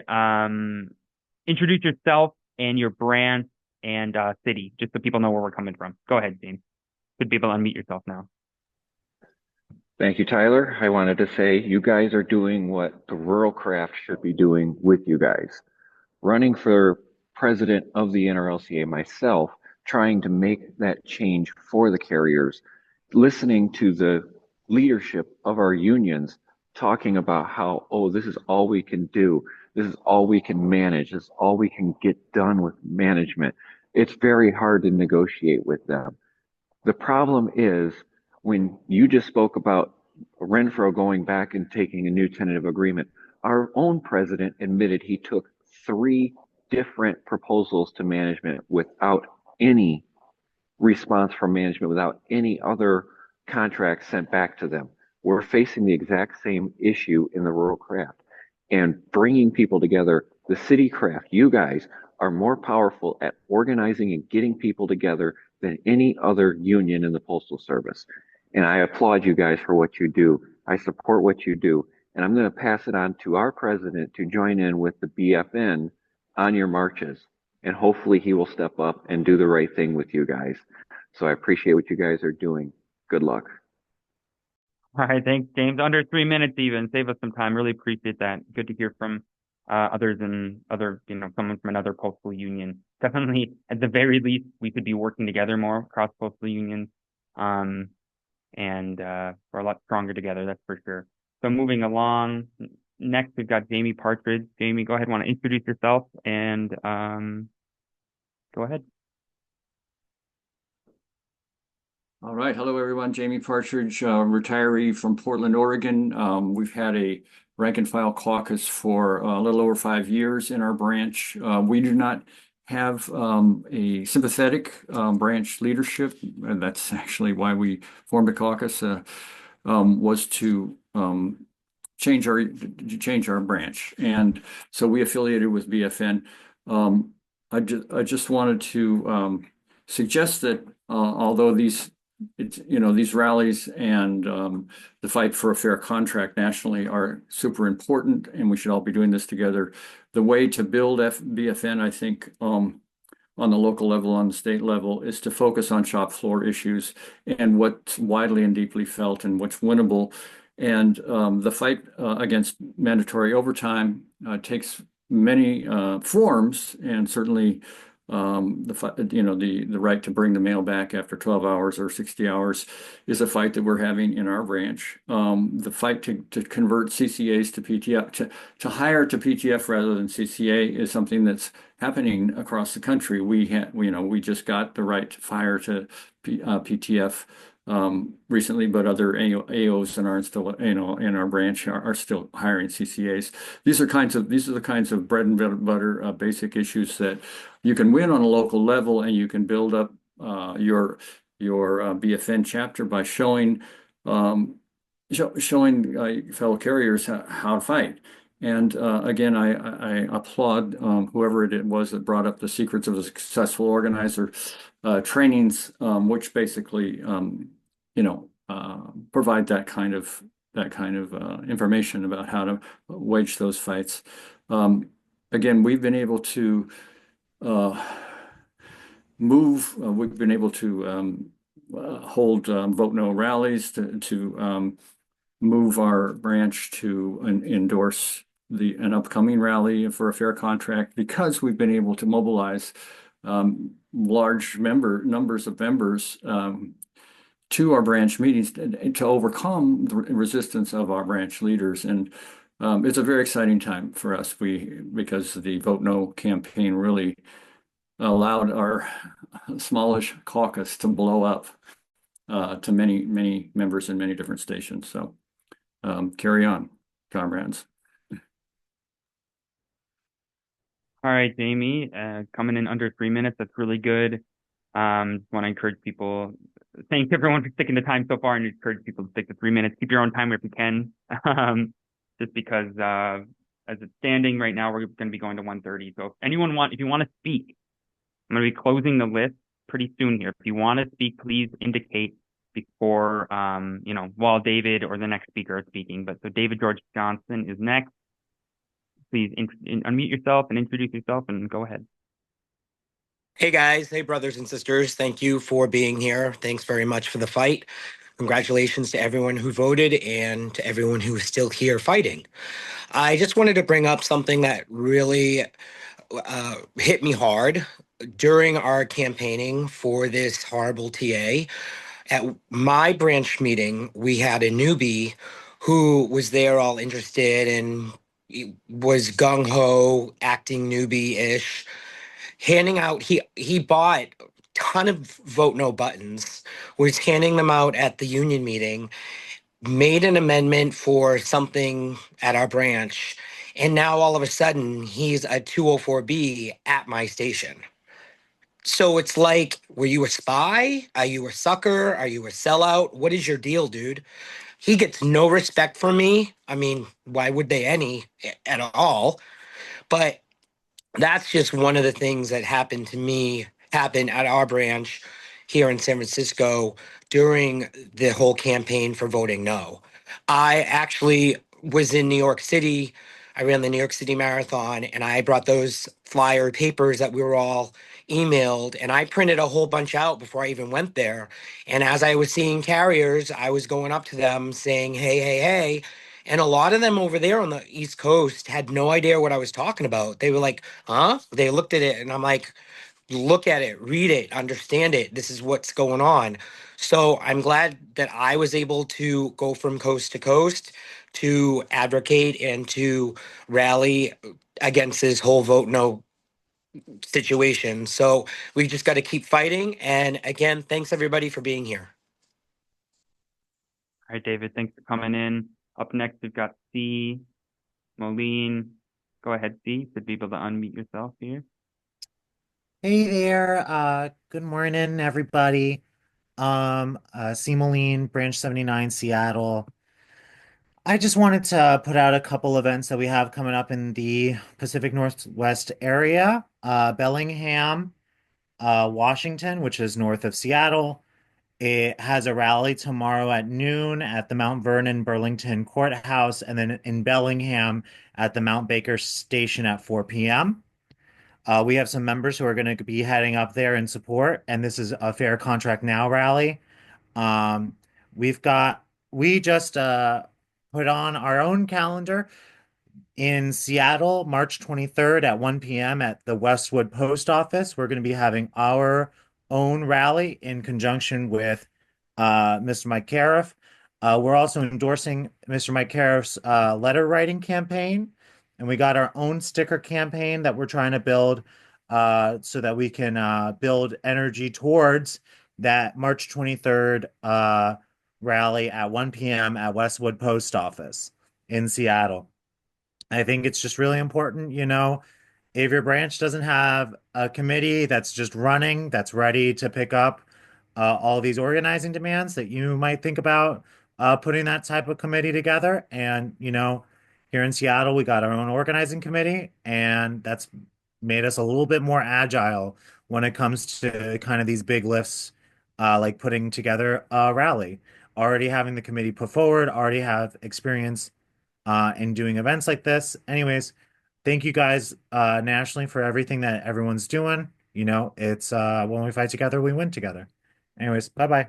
[SPEAKER 1] introduce yourself and your brand and city, just so people know where we're coming from. Go ahead, James. Should be able to unmute yourself now.
[SPEAKER 6] Thank you, Tyler. I wanted to say you guys are doing what the rural craft should be doing with you guys. Running for president of the NRLCA myself, trying to make that change for the carriers, listening to the leadership of our unions talking about how, oh, this is all we can do. This is all we can manage. This is all we can get done with management. It's very hard to negotiate with them. The problem is when you just spoke about Renfro going back and taking a new tentative agreement, our own president admitted he took 3 different proposals to management without any response from management, without any other contracts sent back to them. We're facing the exact same issue in the rural craft and bringing people together. The city craft, you guys are more powerful at organizing and getting people together than any other union in the Postal Service. And I applaud you guys for what you do. I support what you do. And I'm going to pass it on to our president to join in with the BFN on your marches. And hopefully he will step up and do the right thing with you guys. So I appreciate what you guys are doing. Good luck.
[SPEAKER 1] All right, thanks, James. Under 3 minutes even. Save us some time. Really appreciate that. Good to hear from others and someone from another postal union. Definitely, at the very least, we could be working together more across postal unions. and we're a lot stronger together, that's for sure. So moving along, next we've got Jamie Partridge. Jamie, go ahead, want to introduce yourself and go ahead.
[SPEAKER 7] All right. Hello, everyone. Jamie Partridge, retiree from Portland, Oregon. We've had a rank and file caucus for a little over 5 years in our branch. We do not have a sympathetic branch leadership, and that's actually why we formed a caucus, was to change our branch. And so we affiliated with BFN. I just wanted to suggest that although these rallies and the fight for a fair contract nationally are super important, and we should all be doing this together. The way to build BFN, I think, on the local level, on the state level, is to focus on shop floor issues and what's widely and deeply felt and what's winnable. And the fight against mandatory overtime takes many forms, and certainly the right to bring the mail back after 12 hours or 60 hours is a fight that we're having in our branch. The fight to convert CCAs to PTF, to hire to PTF rather than CCA, is something that's happening across the country. We just got the right to fire to PTF recently, but other AOs in our branch are still hiring CCAs. These are the kinds of bread and butter basic issues that you can win on a local level, and you can build up your BFN chapter by showing fellow carriers how to fight. And again, I applaud whoever it was that brought up the secrets of a successful organizer trainings, which basically provide that kind of information about how to wage those fights. Again, we've been able to we've been able to hold vote no rallies to move our branch to endorse an upcoming rally for a fair contract, because we've been able to mobilize large numbers of members to our branch meetings to overcome the resistance of our branch leaders. And it's a very exciting time for us, because the Vote No campaign really allowed our smallish caucus to blow up to many, many members in many different stations. So carry on, comrades.
[SPEAKER 1] All right, Jamie, coming in under 3 minutes. That's really good. Just want to encourage people. Thanks everyone for sticking to time so far, and encourage people to stick to 3 minutes. Keep your own timer if you can. Just because as it's standing right now, we're going to be going to 1:30. So if you want to speak, I'm going to be closing the list pretty soon here. If you want to speak, please indicate before while David or the next speaker is speaking. But so David George Johnson is next. Please unmute yourself and introduce yourself and go ahead.
[SPEAKER 8] Hey guys, hey brothers and sisters, thank you for being here. Thanks very much for the fight. Congratulations to everyone who voted and to everyone who is still here fighting. I just wanted to bring up something that really hit me hard during our campaigning for this horrible TA. At my branch meeting, we had a newbie who was there all interested and was gung-ho, acting newbie-ish, handing out, he bought a ton of Vote No buttons, was handing them out at the union meeting, made an amendment for something at our branch, and now all of a sudden he's a 204B at my station. So it's like, were you a spy? Are you a sucker? Are you a sellout? What is your deal, dude? He gets no respect from me. I mean, why would they any at all? But that's just one of the things that happened at our branch here in San Francisco during the whole campaign for voting no. I actually was in New York City. I ran the New York City Marathon, and I brought those flyer papers that we were all emailed, and I printed a whole bunch out before I even went there. And as I was seeing carriers, I was going up to them saying, hey, hey, hey. And a lot of them over there on the East Coast had no idea what I was talking about. They were like, huh? They looked at it, and I'm like, look at it, read it, understand it. This is what's going on. So I'm glad that I was able to go from coast to coast to advocate and to rally against this whole vote no situation. So we just got to keep fighting. And again, thanks everybody for being here.
[SPEAKER 1] All right, David, thanks for coming in. Up next, we've got C. Moline. Go ahead, C. You should be able to unmute yourself here.
[SPEAKER 9] Hey there. Good morning, everybody. C. Moline, Branch 79, Seattle. I just wanted to put out a couple events that we have coming up in the Pacific Northwest area. Bellingham, Washington, which is north of Seattle. It has a rally tomorrow at noon at the Mount Vernon Burlington Courthouse, and then in Bellingham at the Mount Baker Station at 4 p.m. We have some members who are going to be heading up there in support, and this is a Fair Contract Now rally. Um, we just put on our own calendar in Seattle, March 23rd at 1 p.m. at the Westwood Post Office. We're going to be having our own rally in conjunction with Mr. Mike Cariff. We're also endorsing Mr. Mike Cariff's letter writing campaign, and we got our own sticker campaign that we're trying to build so that we can build energy towards that March 23rd rally at 1 p.m. at Westwood Post Office in Seattle. I think it's just really important, if your branch doesn't have a committee that's just running, that's ready to pick up all these organizing demands, that you might think about putting that type of committee together. And, here in Seattle, we got our own organizing committee, and that's made us a little bit more agile when it comes to kind of these big lifts, like putting together a rally. Already having the committee put forward, already have experience in doing events like this. Anyways, thank you guys nationally for everything that everyone's doing. It's when we fight together, we win together. Anyways, bye-bye.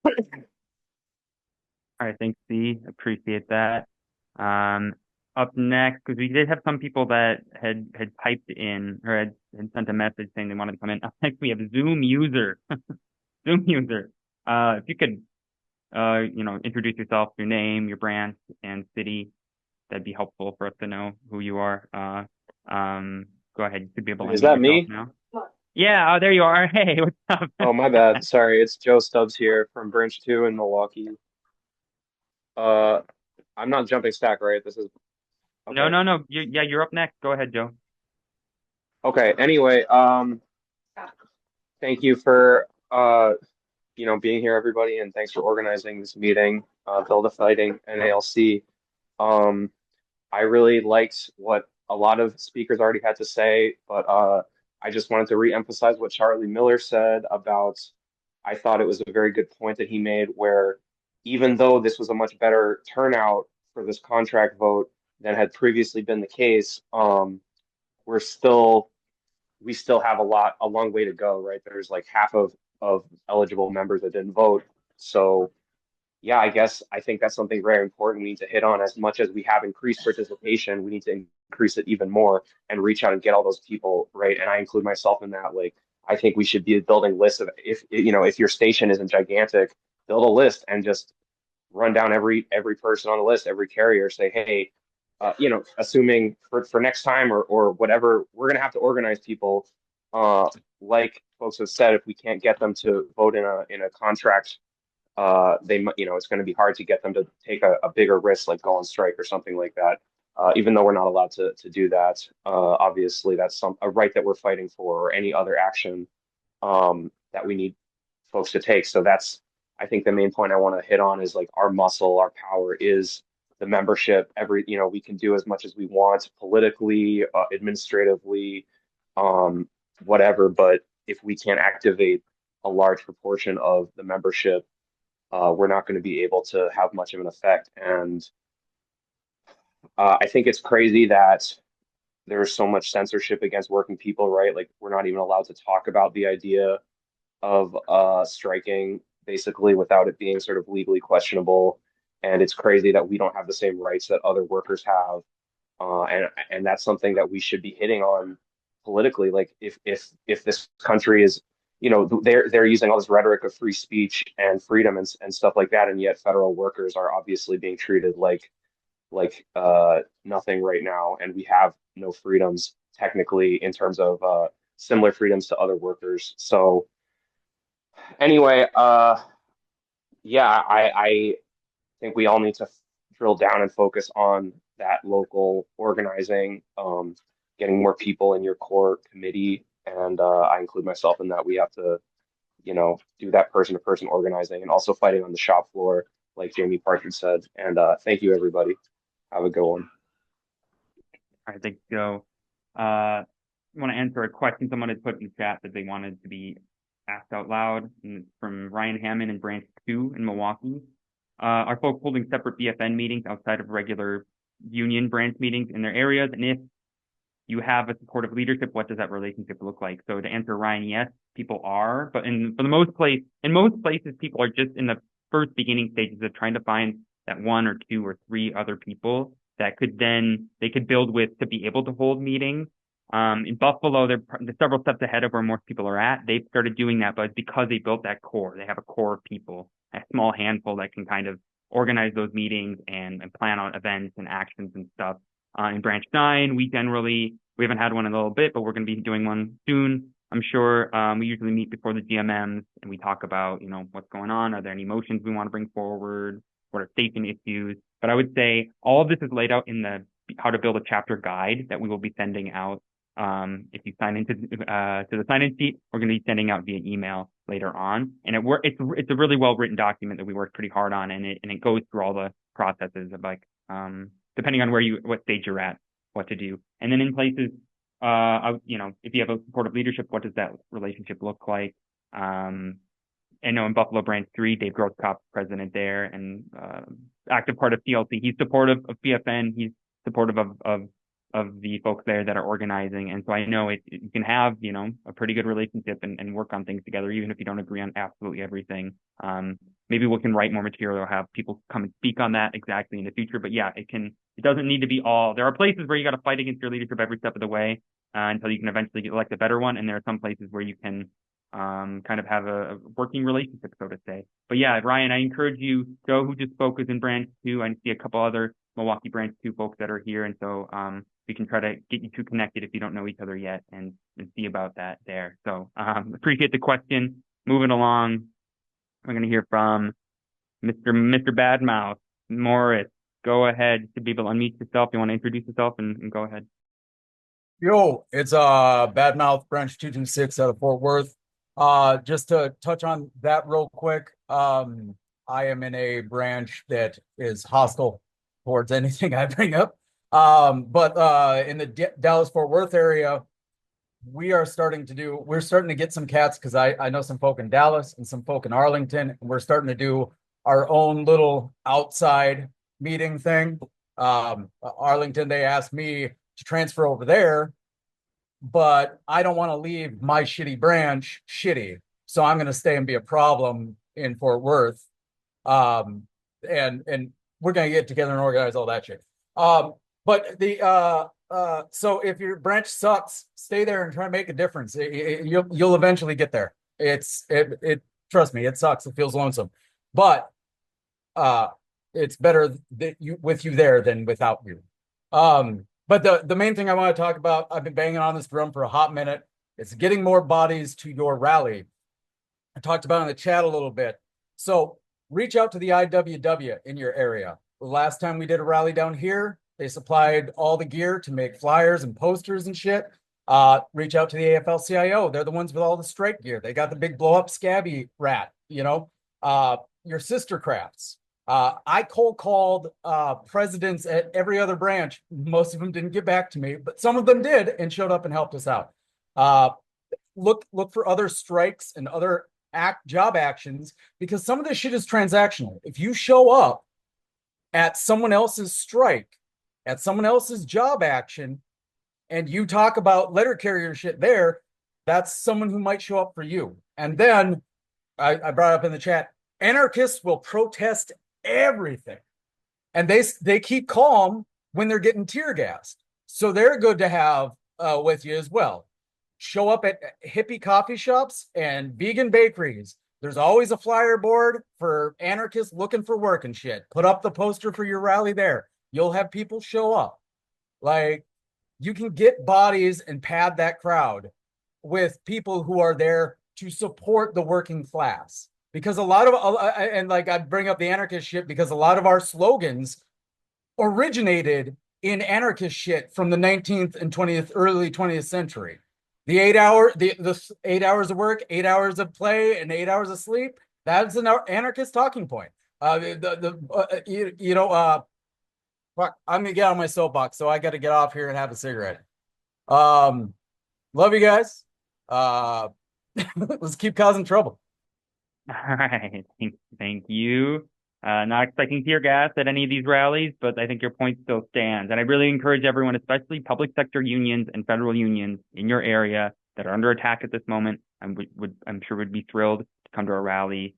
[SPEAKER 1] All right, thanks, C. Appreciate that. Up next, because we did have some people that had typed in or had sent a message saying they wanted to come in. Up next, we have Zoom user. Zoom user. If you could, introduce yourself, your name, your branch, and city, that'd be helpful for us to know who you are. Go ahead. You should be able to.
[SPEAKER 10] Is that me?
[SPEAKER 1] Now. Yeah. Oh, there you are. Hey, what's up?
[SPEAKER 10] Oh, my bad. Sorry. It's Joe Stubbs here from Branch 2 in Milwaukee. I'm not jumping stack, right? This is okay.
[SPEAKER 1] No. You're up next. Go ahead, Joe.
[SPEAKER 10] Okay. Anyway, thank you for being here, everybody, and thanks for organizing this meeting, Build a Fighting NALC. I really liked what a lot of speakers already had to say, but I just wanted to re-emphasize what Charlie Miller said about, I thought it was a very good point that he made, where even though this was a much better turnout for this contract vote than had previously been the case, we still have a long way to go, right? There's like half of eligible members that didn't vote. So yeah, I think that's something very important we need to hit on. As much as we have increased participation, we need to increase it even more and reach out and get all those people, right? And I include myself in that. Like, I think we should be building lists of, if your station isn't gigantic, build a list and just run down every person on the list, every carrier, say, hey, assuming for next time or whatever, we're going to have to organize people. Like folks have said, if we can't get them to vote in a contract, it's going to be hard to get them to take a bigger risk, like go on strike or something like that. Even though we're not allowed to do that, obviously that's a right that we're fighting for, or any other action that we need folks to take. So that's, I think, the main point I want to hit on is like our muscle, our power is the membership. We can do as much as we want politically, administratively, whatever. But if we can't activate a large proportion of the membership, we're not going to be able to have much of an effect. And I think it's crazy that there's so much censorship against working people, right? Like, we're not even allowed to talk about the idea of striking, basically, without it being sort of legally questionable. And it's crazy that we don't have the same rights that other workers have. And that's something that we should be hitting on politically. Like, if this country is they're using all this rhetoric of free speech and freedom and stuff like that, and yet federal workers are obviously being treated like nothing right now, and we have no freedoms technically in terms of similar freedoms to other workers. So anyway, yeah, I think we all need to drill down and focus on that local organizing, getting more people in your core committee, and I include myself in that. We have to, do that person-to-person organizing and also fighting on the shop floor, like Jamie Partridge said. And thank you, everybody. Have a good one.
[SPEAKER 1] All right, thanks, Joe. I want to answer a question someone had put in the chat that they wanted to be asked out loud, and it's from Ryan Hammond in Branch 2 in Milwaukee. Are folks holding separate BFN meetings outside of regular union branch meetings in their areas? And if you have a supportive leadership, what does that relationship look like? So to answer Ryan, yes, people are, but in most places, people are just in the first beginning stages of trying to find that one or two or three other people that they could build with to be able to hold meetings. In Buffalo, they're several steps ahead of where most people are at. They've started doing that, but it's because they built that core. They have a core of people, a small handful that can kind of organize those meetings and plan out events and actions and stuff. In Branch 9, we haven't had one in a little bit, but we're going to be doing one soon, I'm sure. We usually meet before the GMMs and we talk about, what's going on. Are there any motions we want to bring forward? What are station issues? But I would say all of this is laid out in the how to build a chapter guide that we will be sending out. If you sign into to the sign-in sheet, we're going to be sending out via email later on. And it's a really well-written document that we worked pretty hard on, and it goes through all the processes of depending on what stage you're at, what to do. And then in places, if you have a supportive leadership, what does that relationship look like? I know in Buffalo Branch 3, Dave Grothkopf, president there, and active part of CLC. He's supportive of BFN. He's supportive of the folks there that are organizing. And so I know you can have, a pretty good relationship and work on things together, even if you don't agree on absolutely everything. Maybe we can write more material or have people come and speak on that exactly in the future. But yeah, it doesn't need to be all. There are places where you got to fight against your leadership every step of the way until you can eventually elect a better one. And there are some places where you can kind of have a working relationship, so to say. But yeah, Ryan, I encourage you, Joe, who just spoke, is in Branch 2. I see a couple other Milwaukee Branch 2 folks that are here. And so we can try to get you two connected if you don't know each other yet and see about that there. So appreciate the question. Moving along, we're going to hear from Mr. Badmouth. Morris, go ahead to be able to unmute yourself. You want to introduce yourself and go ahead.
[SPEAKER 11] Yo, it's Badmouth Branch 226 out of Fort Worth. Just to touch on that real quick, I am in a branch that is hostile towards anything I bring up. But in the Dallas-Fort Worth area, we're starting to get some cats because I know some folk in Dallas and some folk in Arlington, and we're starting to do our own little outside meeting thing. Arlington, they asked me to transfer over there, but I don't want to leave my shitty branch shitty. So I'm going to stay and be a problem in Fort Worth. And we're going to get together and organize all that shit. But so if your branch sucks, stay there and try to make a difference. You'll eventually get there. Trust me, it sucks. It feels lonesome, but it's better with you there than without you. But the main thing I want to talk about, I've been banging on this drum for a hot minute. It's getting more bodies to your rally. I talked about it in the chat a little bit. So reach out to the IWW in your area. The last time we did a rally down here, they supplied all the gear to make flyers and posters and shit. Reach out to the AFL-CIO. They're the ones with all the strike gear. They got the big blow-up scabby rat, your sister crafts. I cold called presidents at every other branch. Most of them didn't get back to me, but some of them did and showed up and helped us out. Look for other strikes and other job actions, because some of this shit is transactional. If you show up at someone else's strike, at someone else's job action, and you talk about letter carrier shit there, that's someone who might show up for you. And then I brought up in the chat, anarchists will protest everything, and they keep calm when they're getting tear gassed, so they're good to have with you as well. show up at hippie coffee shops and vegan bakeries. There's always a flyer board for anarchists looking for work and shit. Put up the poster for your rally there. You'll have people show up. Like, you can get bodies and pad that crowd with people who are there to support the working class. Because a lot of, and like I bring up the anarchist shit because a lot of our slogans originated in anarchist shit from the 19th and 20th, early 20th century. The 8 hours of work, 8 hours of play, and 8 hours of sleep. That's an anarchist talking point. Fuck, I'm gonna get on my soapbox, so I got to get off here and have a cigarette. Love you guys. Let's keep causing trouble.
[SPEAKER 1] All right. Thank you. Not expecting tear gas at any of these rallies, but I think your point still stands. And I really encourage everyone, especially public sector unions and federal unions in your area that are under attack at this moment, I'm sure would be thrilled to come to a rally.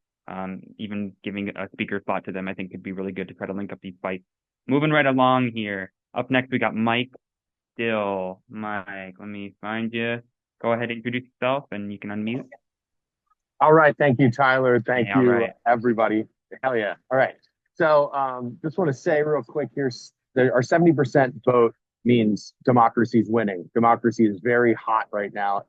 [SPEAKER 1] Even giving a speaker spot to them, I think could be really good to try to link up these fights. Moving right along here. Up next, we got Mike Still. Mike, let me find you. Go ahead, introduce yourself, and you can unmute.
[SPEAKER 12] All right. Thank you, Tyler. Thank you,
[SPEAKER 1] right.
[SPEAKER 12] everybody. Hell yeah. All right. So just want to say real quick here, our 70% vote means democracy is winning. Democracy is very hot right now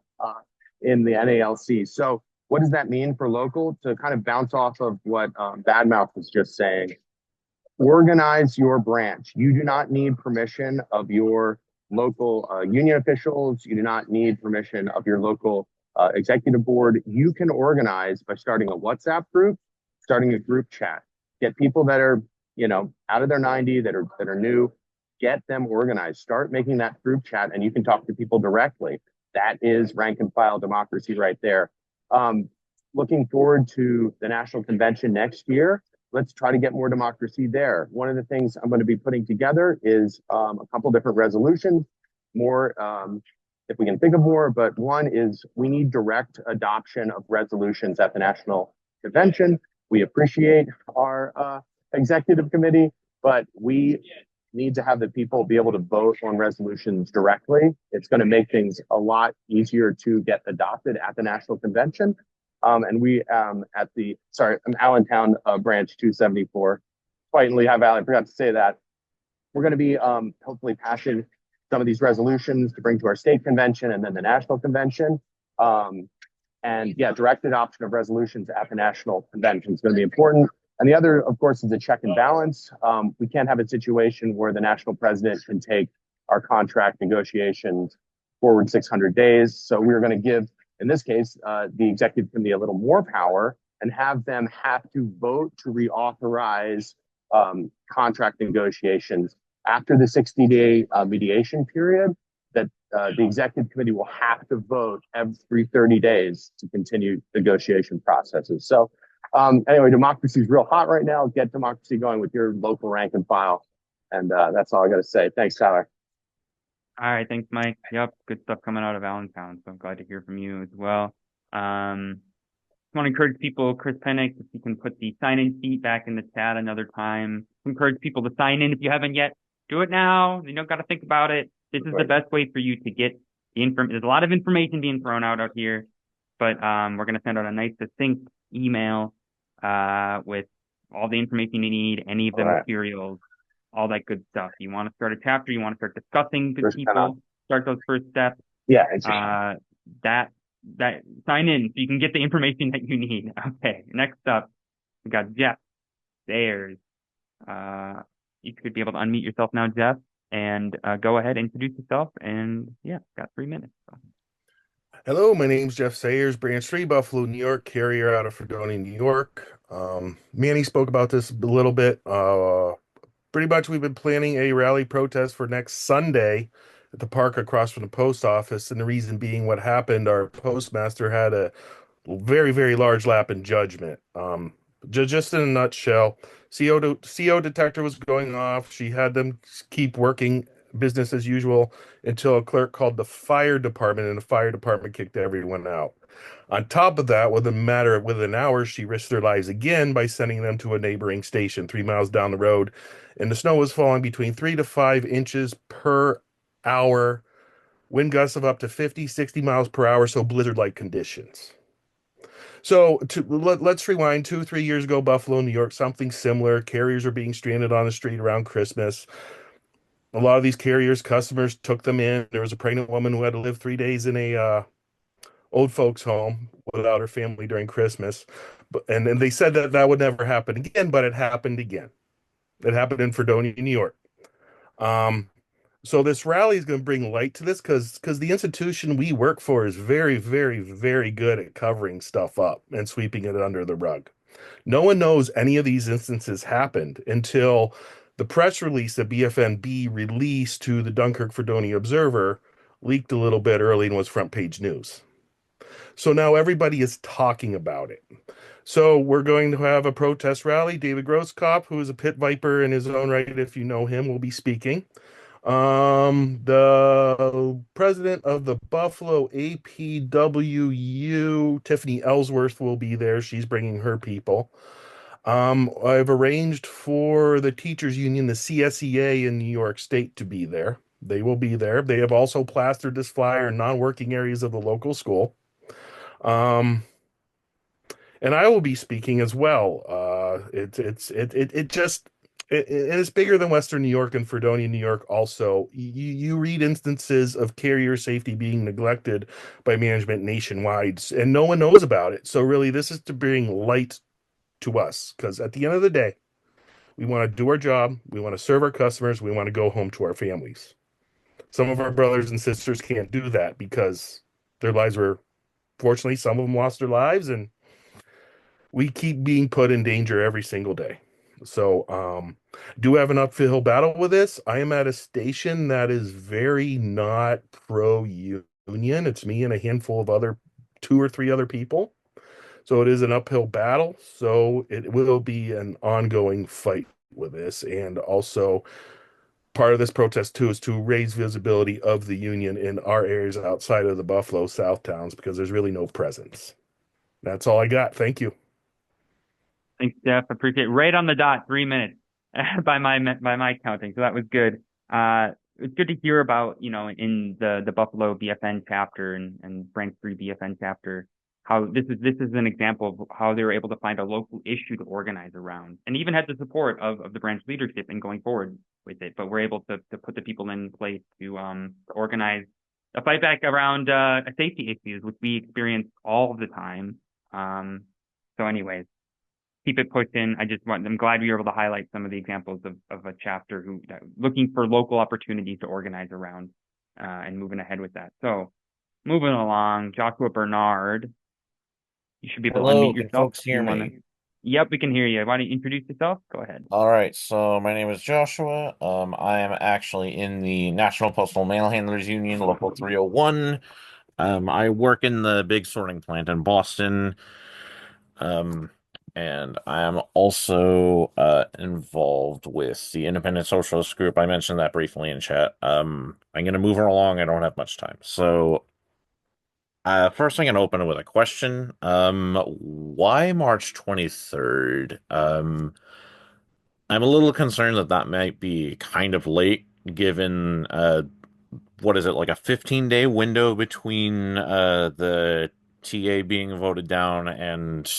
[SPEAKER 12] in the NALC. So what does that mean for local? To kind of bounce off of what Badmouth was just saying, organize your branch. You do not need permission of your local union officials. You do not need permission of your local executive board. You can organize by starting a WhatsApp group, starting a group chat. Get people that are, out of their 90, that are new, get them organized. Start making that group chat, and you can talk to people directly. That is rank and file democracy right there. Looking forward to the national convention next year. Let's try to get more democracy there. One of the things I'm going to be putting together is a couple different resolutions, more if we can think of more, but one is we need direct adoption of resolutions at the national convention. We appreciate our executive committee, but we need to have the people be able to vote on resolutions directly. It's going to make things a lot easier to get adopted at the national convention. And we I'm Allentown branch 274, quite in Lehigh Valley. I forgot to say that. We're going to be hopefully passing some of these resolutions to bring to our state convention and then the national convention. And yeah, direct adoption of resolutions at the national convention is going to be important. And the other, of course, is a check and balance. We can't have a situation where the national president can take our contract negotiations forward 600 days. So we're going to give, in this case, the executive committee a little more power and have them have to vote to reauthorize contract negotiations after the 60-day mediation period. That the executive committee will have to vote every 30 days to continue negotiation processes. So anyway, democracy is real hot right now. Get democracy going with your local rank and file. And that's all I got to say. Thanks, Tyler.
[SPEAKER 1] All right. Thanks, Mike. Yep. Good stuff coming out of Allentown. So I'm glad to hear from you as well. I want to encourage people, Chris Pennick, if you can put the sign-in sheet back in the chat another time. Encourage people to sign in if you haven't yet. Do it now. You don't got to think about it. This is the best way for you to get the information. There's a lot of information being thrown out here, but we're going to send out a nice succinct email with all the information you need, any of the materials, all that good stuff. You want to start a chapter, you want to start discussing with people, start those first steps.
[SPEAKER 12] Yeah.
[SPEAKER 1] That sign in so you can get the information that you need. Okay. Next up, we got Jeff Sayers. You could be able to unmute yourself now, Jeff, and go ahead, introduce yourself, and yeah, got 3 minutes. So.
[SPEAKER 13] Hello, my name's Jeff Sayers, Branch 3, Buffalo, New York, carrier out of Fredonia, New York. Manny spoke about this a little bit. Pretty much we've been planning a rally protest for next Sunday at the park across from the post office, and the reason being what happened, our postmaster had a very, very large lap in judgment. Just in a nutshell, CO detector was going off. She had them keep working business as usual until a clerk called the fire department, and the fire department kicked everyone out. On top of that, within an hour, she risked their lives again by sending them to a neighboring station 3 miles down the road, and the snow was falling between 3 to 5 inches per hour wind gusts of up to 50, 60 miles per hour, so blizzard-like conditions. So let's rewind 2, 3 years ago, Buffalo, New York, something similar. Carriers are being stranded on the street around Christmas. A lot of these carriers, customers took them in. There was a pregnant woman who had to live 3 days in a old folks' home without her family during Christmas. And then they said that that would never happen again, but it happened again. It happened in Fredonia, New York. Um, so this rally is going to bring light to this because the institution we work for is very, very, very good at covering stuff up and sweeping it under the rug. No one knows any of these instances happened until the press release that BFNB released to the Dunkirk Fredonia Observer leaked a little bit early and was front page news. So now everybody is talking about it. So we're going to have a protest rally. David Grosskopf, who is a pit viper in his own right, if you know him, will be speaking. The president of the Buffalo APWU, Tiffany Ellsworth, will be there. She's bringing her people. I've arranged for the teachers union, the CSEA in New York State, to be there. They will be there. They have also plastered this flyer in non-working areas of the local school. Um, and I will be speaking as well. It's bigger than Western New York and Fredonia, New York. Also, you read instances of carrier safety being neglected by management nationwide, and no one knows about it. So really, this is to bring light to us, because at the end of the day, we want to do our job, we want to serve our customers, we want to go home to our families. Some of our brothers and sisters can't do that because their lives were, fortunately, some of them lost their lives, and we keep being put in danger every single day. So, do have an uphill battle with this. I am at a station that is very not pro union. It's me and a handful of other 2 or 3 other people. So it is an uphill battle. So it will be an ongoing fight with this. And also, part of this protest too is to raise visibility of the union in our areas outside of the Buffalo South towns, because there's really no presence. That's all I got. Thank you.
[SPEAKER 1] Thanks, Jeff. Appreciate it. Right on the dot, 3 minutes by my counting. So that was good. It's good to hear about, in the Buffalo BFN chapter and Branch 3 BFN chapter, how this is an example of how they were able to find a local issue to organize around, and even had the support of the branch leadership in going forward with it. But we're able to put the people in place to organize a fight back around safety issues, which we experience all the time. So anyways, keep it pushing. I'm glad we were able to highlight some of the examples of a chapter who looking for local opportunities to organize around and moving ahead with that. So moving along, Joshua Bernard, you should be able to
[SPEAKER 14] Hello,
[SPEAKER 1] unmute
[SPEAKER 14] can
[SPEAKER 1] yourself.
[SPEAKER 14] folks hear me?
[SPEAKER 1] Yep, we can hear you. Why don't you introduce yourself? Go ahead.
[SPEAKER 14] All right, so my name is Joshua. I am actually in the National Postal Mail Handlers Union, Local 301. I work in the big sorting plant in Boston. And I am also involved with the Independent Socialist Group. I mentioned that briefly in chat. I'm going to move her along. I don't have much time. So first I'm going to open it with a question. Why March 23rd? I'm a little concerned that that might be kind of late, given what is it, like a 15-day window between the TA being voted down and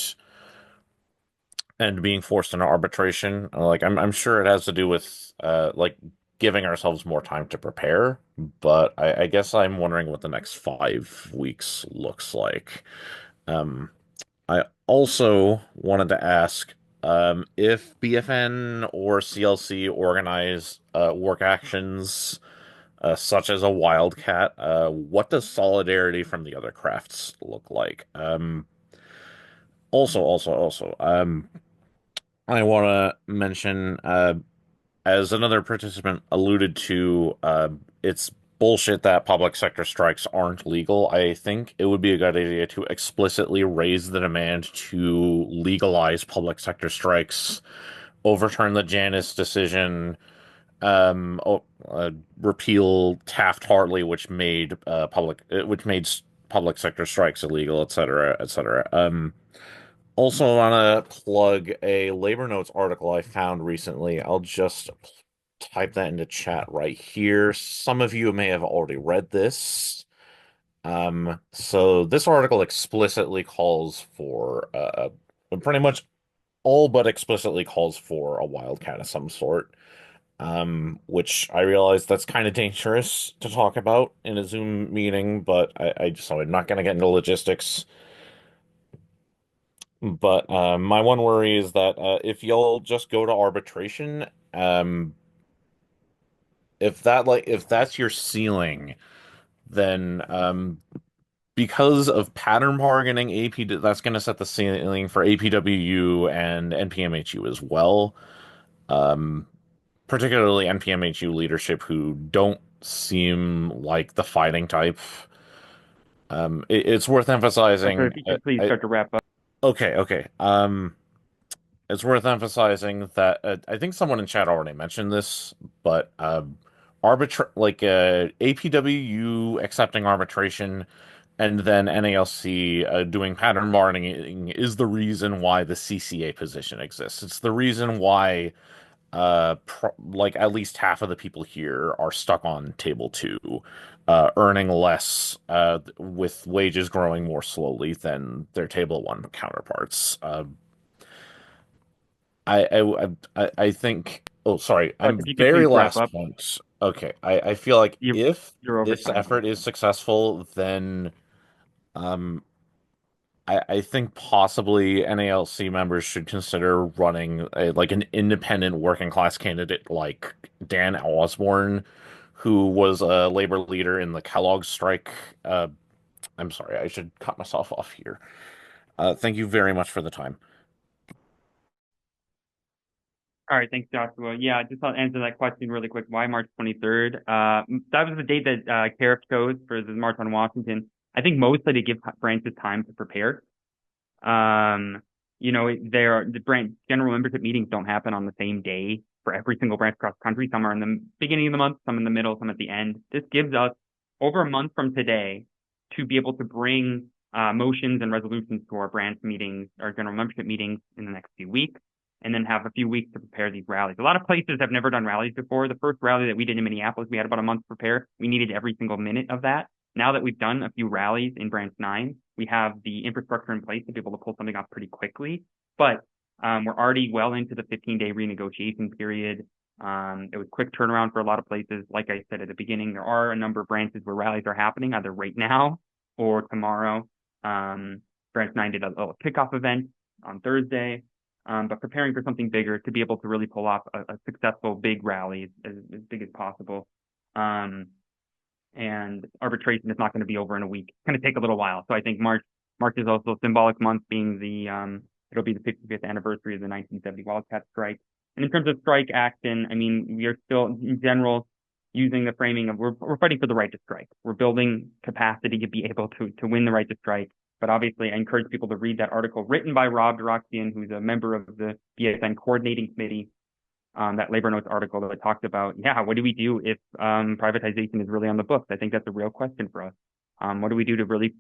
[SPEAKER 14] being forced into arbitration. Like I'm sure it has to do with like giving ourselves more time to prepare, but I guess I'm wondering what the next 5 weeks looks like. I also wanted to ask if BFN or CLC organize work actions such as a wildcat. What does solidarity from the other crafts look like? Also, I want to mention, as another participant alluded to, it's bullshit that public sector strikes aren't legal. I think it would be a good idea to explicitly raise the demand to legalize public sector strikes, overturn the Janus decision, repeal Taft-Hartley, which made public sector strikes illegal, etc., etc. Also want to plug a Labor Notes article I found recently. I'll just type that into chat right here. Some of you may have already read this. So this article explicitly calls for pretty much all but explicitly calls for a wildcat of some sort. Which I realize that's kind of dangerous to talk about in a Zoom meeting, but so I'm not going to get into logistics. But my one worry is that if you'll just go to arbitration, um, if that's your ceiling, then because of pattern bargaining, that's going to set the ceiling for APWU and NPMHU as well. Particularly NPMHU leadership who don't seem like the fighting type. It's worth
[SPEAKER 1] Arthur,
[SPEAKER 14] emphasizing.
[SPEAKER 1] if you could please start to wrap up.
[SPEAKER 14] Okay. It's worth emphasizing that I think someone in chat already mentioned this, but APWU accepting arbitration and then NALC doing pattern bargaining is the reason why the CCA position exists. It's the reason why like at least half of the people here are stuck on table two, earning less, with wages growing more slowly than their table one counterparts. I think. Oh, sorry.
[SPEAKER 1] Arthur,
[SPEAKER 14] I'm
[SPEAKER 1] if you could
[SPEAKER 14] very
[SPEAKER 1] please wrap
[SPEAKER 14] last
[SPEAKER 1] up.
[SPEAKER 14] point. Okay. I feel like if
[SPEAKER 1] You're over
[SPEAKER 14] this
[SPEAKER 1] time.
[SPEAKER 14] effort is successful, then um I think possibly NALC members should consider running like an independent working class candidate like Dan Osborne, who was a labor leader in the Kellogg strike. I'm sorry, I should cut myself off here. Thank you very much for the time.
[SPEAKER 1] All right, thanks, Joshua. Yeah, just I'll answer that question really quick. Why March 23rd? That was the date that Carrick chose for the March on Washington. I think mostly to give branches time to prepare. The branch general membership meetings don't happen on the same day for every single branch across the country. Some are in the beginning of the month, some in the middle, some at the end. This gives us over a month from today to be able to bring motions and resolutions to our branch meetings, our general membership meetings in the next few weeks, and then have a few weeks to prepare these rallies. A lot of places have never done rallies before. The first rally that we did in Minneapolis, we had about a month to prepare. We needed every single minute of that. Now that we've done a few rallies in Branch 9, we have the infrastructure in place to be able to pull something off pretty quickly. But we're already well into the 15-day renegotiation period. It was quick turnaround for a lot of places. Like I said at the beginning, there are a number of branches where rallies are happening either right now or tomorrow. Branch 9 did a little kickoff event on Thursday. But preparing for something bigger to be able to really pull off a successful big rally as big as possible. And arbitration is not going to be over in a week. It's going to take a little while. So I think March is also a symbolic month, being it'll be the 55th anniversary of the 1970 Wildcat strike. And in terms of strike action, I mean, we are still in general using the framing of we're fighting for the right to strike. We're building capacity to be able to win the right to strike. But obviously, I encourage people to read that article written by Rob Doroxian, who's a member of the BSN coordinating committee. That labor notes article that talked about, what do we do if privatization is really on the books? I think that's a real question for us. What do we do to really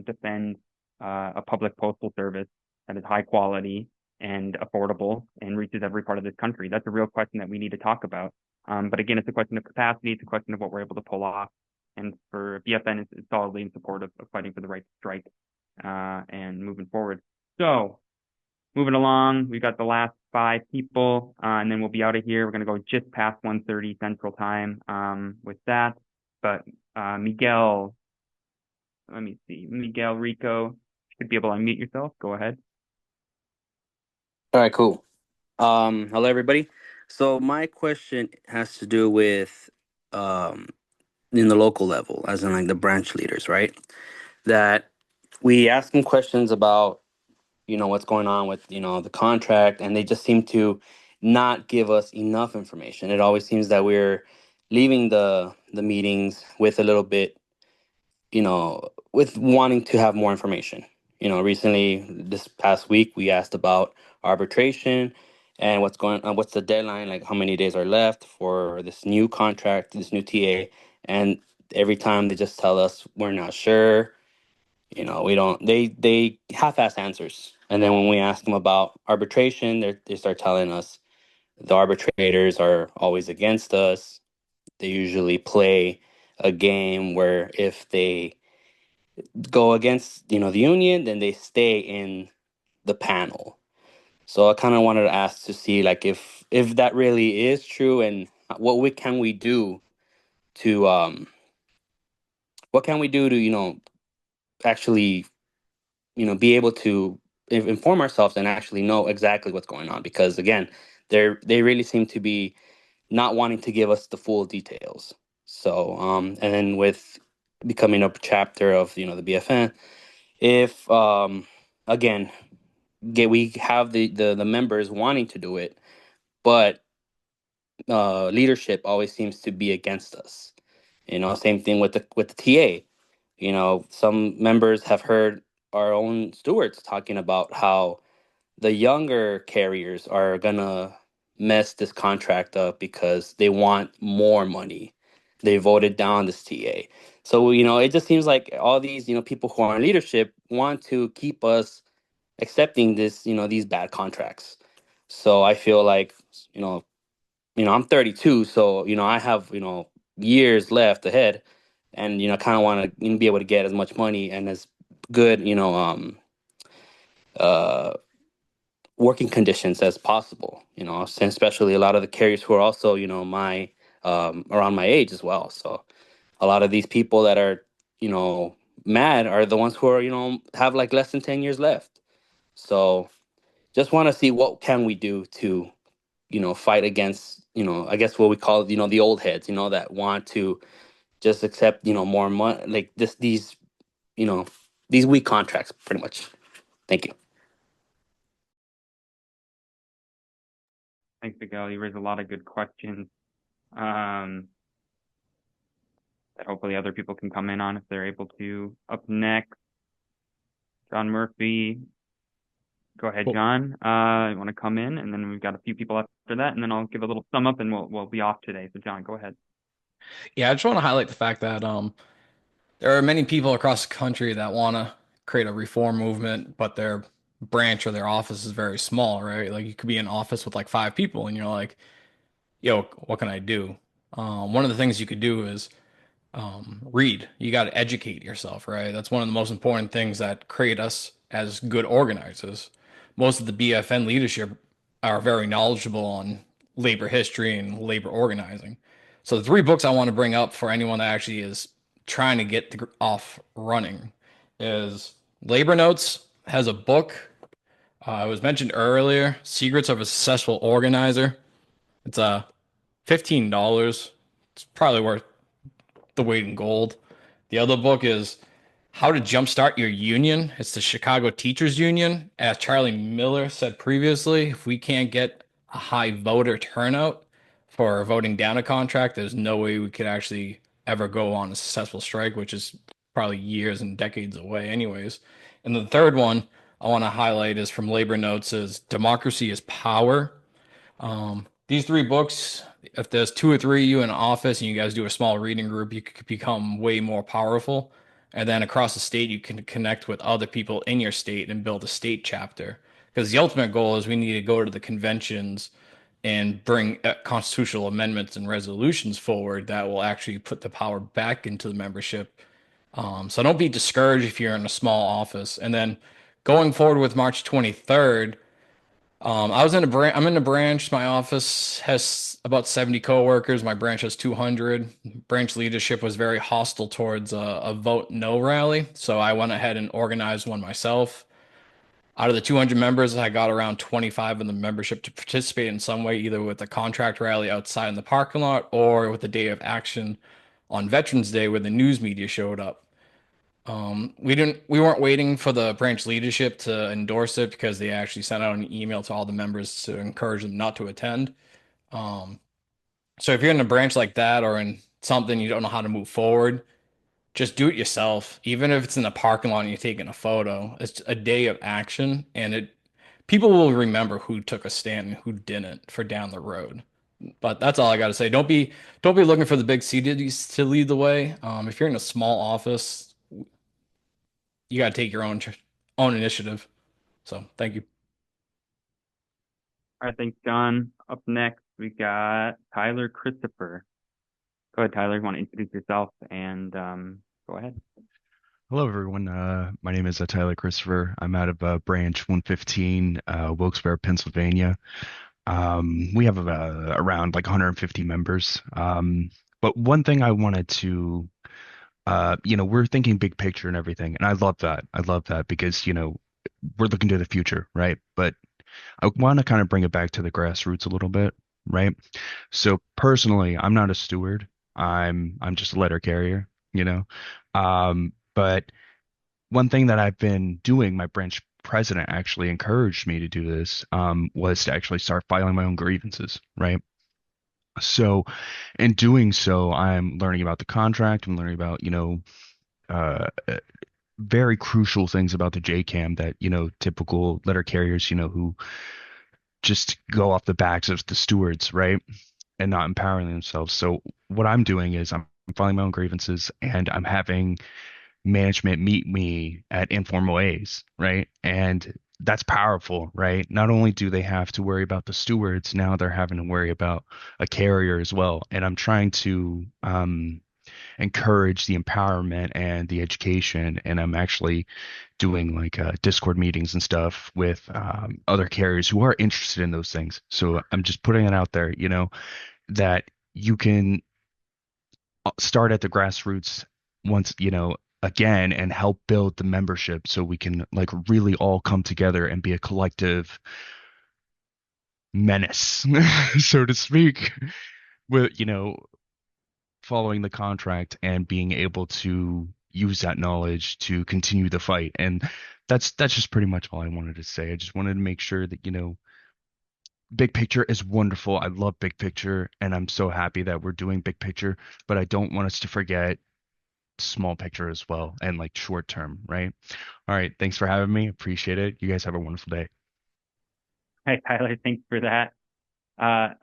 [SPEAKER 1] defend a public postal service that is high quality and affordable and reaches every part of this country? That's a real question that we need to talk about. But again, it's a question of capacity. It's a question of what we're able to pull off. And for BFN, it's solidly in support of fighting for the right to strike and moving forward. So moving along, we've got the last 5 people, and then we'll be out of here. We're going to go just past 1:30 Central Time with that. But Miguel, let me see. Miguel Rico, you should be able to unmute yourself. Go ahead.
[SPEAKER 15] All right, cool. Hello, everybody. So my question has to do with in the local level, as in like the branch leaders, right? That we ask them questions about, what's going on with, the contract, and they just seem to not give us enough information. It always seems that we're leaving the meetings with a little bit, with wanting to have more information. Recently, this past week, we asked about arbitration and what's going on, what's the deadline, like how many days are left for this new contract, this new TA. And every time they just tell us we're not sure, we don't, they half-ass answers. And then when we ask them about arbitration, they start telling us The arbitrators are always against us. They usually play a game where if they go against, the union, then they stay in the panel. So I kind of wanted to ask to see like if that really is true, and can we do to what can we do to actually be able to inform ourselves and actually know exactly what's going on, because again, they really seem to be not wanting to give us the full details. So and then with becoming a chapter of the BFN, if again we have the members wanting to do it, but leadership always seems to be against us. Same thing with the TA. Some members have heard our own stewards talking about how the younger carriers are gonna mess this contract up because they want more money. They voted down this TA. So, it just seems like all these, people who are in leadership want to keep us accepting this, these bad contracts. So I feel like, I'm 32, so, I have, years left ahead, and, kind of want to be able to get as much money and as good, uh, working conditions as possible, and especially a lot of the carriers who are also, my around my age as well. So a lot of these people that are, mad are the ones who are, have like less than 10 years left. So just want to see what can we do to, fight against, I guess what we call, the old heads, that want to just accept, more money, like you know, these weak contracts pretty much. Thank you.
[SPEAKER 1] Thanks, Miguel. You raised a lot of good questions that hopefully other people can come in on if they're able to. Up next, John Murphy. Go ahead, John. You want to come in, and then we've got a few people after that, and then I'll give a little sum up, and we'll be off today. So, John, go ahead.
[SPEAKER 16] Yeah, I just want to highlight the fact that there are many people across the country that want to create a reform movement, but their branch or their office is very small, right? Like you could be in an office with like 5 people, and you're like, "Yo, what can I do?" One of the things you could do is read. You got to educate yourself, right? That's one of the most important things that create us as good organizers. Most of the BFN leadership are very knowledgeable on labor history and labor organizing. So the 3 books I want to bring up for anyone that actually is trying to get off running is Labor Notes has a book. It was mentioned earlier, Secrets of a Successful Organizer. It's $15. It's probably worth the weight in gold. The other book is How to Jumpstart Your Union. It's the Chicago Teachers Union. As Charlie Miller said previously, if we can't get a high voter turnout for voting down a contract, there's no way we could actually ever go on a successful strike, which is probably years and decades away anyways. And the third one I want to highlight is from Labor Notes is Democracy is Power. These 3 books, if there's 2 or 3 of you in an office and you guys do a small reading group, you could become way more powerful. And then across the state, you can connect with other people in your state and build a state chapter. Because the ultimate goal is we need to go to the conventions and bring constitutional amendments and resolutions forward that will actually put the power back into the membership. So don't be discouraged if you're in a small office. And then going forward with March 23rd, I'm in a branch. My office has about 70 coworkers. My branch has 200. Branch leadership was very hostile towards a vote no rally, so I went ahead and organized one myself. Out of the 200 members, I got around 25 in the membership to participate in some way, either with a contract rally outside in the parking lot or with a day of action on Veterans Day where the news media showed up. We weren't waiting for the branch leadership to endorse it because they actually sent out an email to all the members to encourage them not to attend. Um, so if you're in a branch like that or in something you don't know how to move forward, just do it yourself. Even if it's in a parking lot and you're taking a photo, it's a day of action, and it people will remember who took a stand and who didn't for down the road. But that's all I got to say. Don't be looking for the big cities to lead the way. If you're in a small office, you got to take your own initiative. So thank you.
[SPEAKER 1] All right, thanks, John. Up next, we got Tyler Christopher. Go ahead, Tyler. You want to introduce yourself and go ahead.
[SPEAKER 17] Hello, everyone. My name is Tyler Christopher. I'm out of Branch 115, Wilkes-Barre, Pennsylvania. We have around like 150 members. But one thing I wanted to, we're thinking big picture and everything, and I love that. I love that because, we're looking to the future, right? But I want to kind of bring it back to the grassroots a little bit, right? So personally, I'm not a steward. I'm just a letter carrier, you know. But one thing that I've been doing, my branch president actually encouraged me to do this, was to actually start filing my own grievances, right? So in doing so, I'm learning about the contract. I'm learning about, uh, very crucial things about the JCAM that, typical letter carriers, who just go off the backs of the stewards, right? And not empowering themselves. So what I'm doing is I'm filing my own grievances and I'm having management meet me at informal A's, right? And that's powerful, right? Not only do they have to worry about the stewards, now they're having to worry about a carrier as well. And I'm trying to encourage the empowerment and the education. And I'm actually doing like Discord meetings and stuff with other carriers who are interested in those things. So I'm just putting it out there, that you can start at the grassroots once, again, and help build the membership so we can like really all come together and be a collective menace, so to speak, with, following the contract and being able to use that knowledge to continue the fight. And that's just pretty much all I wanted to say. I just wanted to make sure that, big picture is wonderful. I love big picture, and I'm so happy that we're doing big picture, but I don't want us to forget small picture as well and like short term, right? All right. Thanks for having me. Appreciate it. You guys have a wonderful day.
[SPEAKER 1] Hey, Tyler, thanks for that. I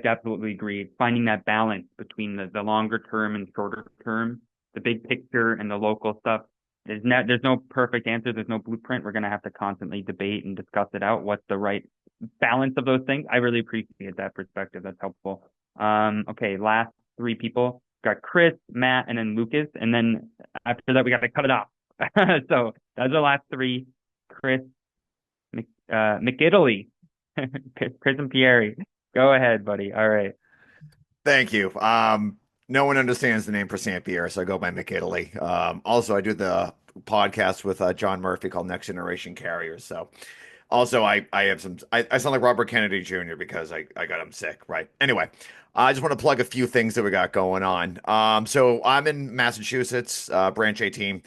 [SPEAKER 1] absolutely agree. Finding that balance between the longer term and shorter term, the big picture and the local stuff. There's no perfect answer. There's no blueprint. We're going to have to constantly debate and discuss it out. What's the right balance of those things? I really appreciate that perspective. That's helpful. Okay, last three people. Got Chris, Matt, and then Lucas. And then after that, we got to cut it off. So those are the last three. Chris, McItaly, Chris and Pierre. Go ahead, buddy. All right.
[SPEAKER 18] Thank you. No one understands the name for Saint Pierre, so I go by McItaly. Also, I do the podcast with John Murphy called Next Generation Carriers. So, also, I have some. I sound like Robert Kennedy Jr. because I got him sick. Right. Anyway, I just want to plug a few things that we got going on. So I'm in Massachusetts, Branch 18.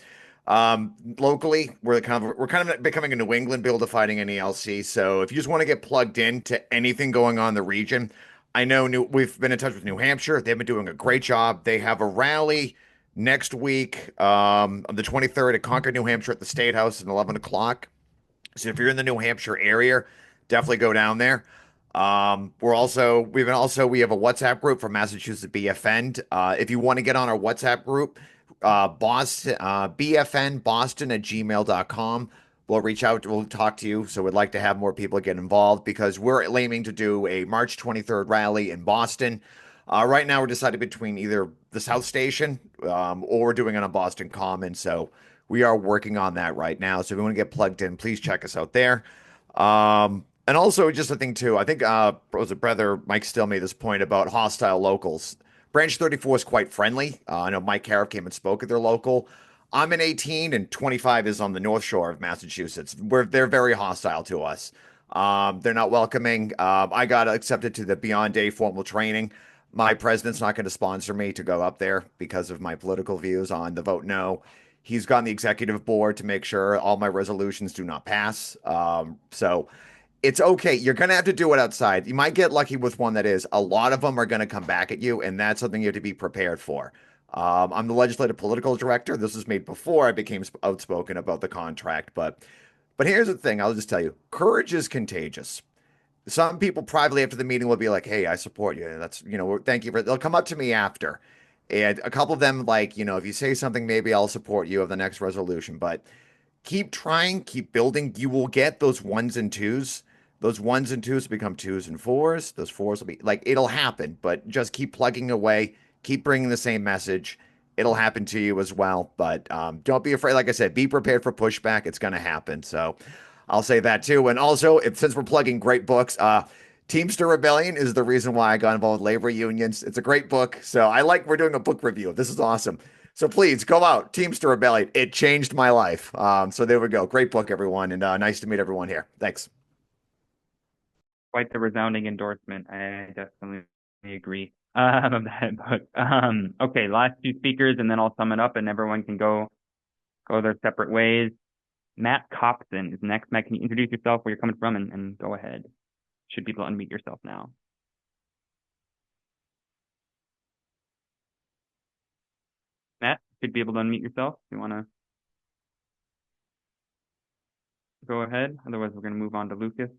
[SPEAKER 18] Locally, we're kind of becoming a New England build of fighting NALC. So if you just want to get plugged in to anything going on in the region, I know we've been in touch with New Hampshire. They've been doing a great job. They have a rally next week, on the 23rd at Concord, New Hampshire at the State House at 11 o'clock. So if you're in the New Hampshire area, definitely go down there. We have a WhatsApp group for Massachusetts BFN. If you want to get on our WhatsApp group, Boston, BFN Boston at gmail.com. We'll reach out, we'll talk to you. So we'd like to have more people get involved because we're aiming to do a March 23rd rally in Boston. Right now, we're decided between either the South Station or we're doing it on Boston Common. So we are working on that right now. So if you want to get plugged in, please check us out there. And also, just a thing too, I think was it brother Mike Still made this point about hostile locals. Branch 34 is quite friendly. I know Mike Cariff came and spoke at their local. I'm in 18 and 25 is on the North Shore of Massachusetts. They're very hostile to us. They're not welcoming. I got accepted to the Beyond Day formal training. My president's not going to sponsor me to go up there because of my political views on the vote no. He's gone the executive board to make sure all my resolutions do not pass. So it's okay. You're going to have to do it outside. You might get lucky with one that is. A lot of them are going to come back at you, and that's something you have to be prepared for. I'm the legislative political director. This was made before I became outspoken about the contract. But here's the thing. I'll just tell you. Courage is contagious. Some people privately after the meeting will be like, hey, I support you. That's, thank you for, they'll come up to me after. And a couple of them, like, if you say something, maybe I'll support you of the next resolution. But keep trying, keep building. You will get those ones and twos. Those ones and twos become twos and fours. Those fours will be like, it'll happen, but just keep plugging away, keep bringing the same message. It'll happen to you as well. But don't be afraid. Like I said, be prepared for pushback. It's going to happen. So I'll say that too. And also, since we're plugging great books, Teamster Rebellion is the reason why I got involved with labor unions. It's a great book. So we're doing a book review. This is awesome. So please go out, Teamster Rebellion. It changed my life. So there we go. Great book, everyone. And nice to meet everyone here. Thanks.
[SPEAKER 1] Quite the resounding endorsement. I definitely agree of that book. Okay, last two speakers, and then I'll sum it up, and everyone can go their separate ways. Matt Copson is next. Matt, can you introduce yourself, where you're coming from, and go ahead? Should people unmute yourself now? Matt, should be able to unmute yourself if you want to go ahead. Otherwise, we're going to move on to Lucas.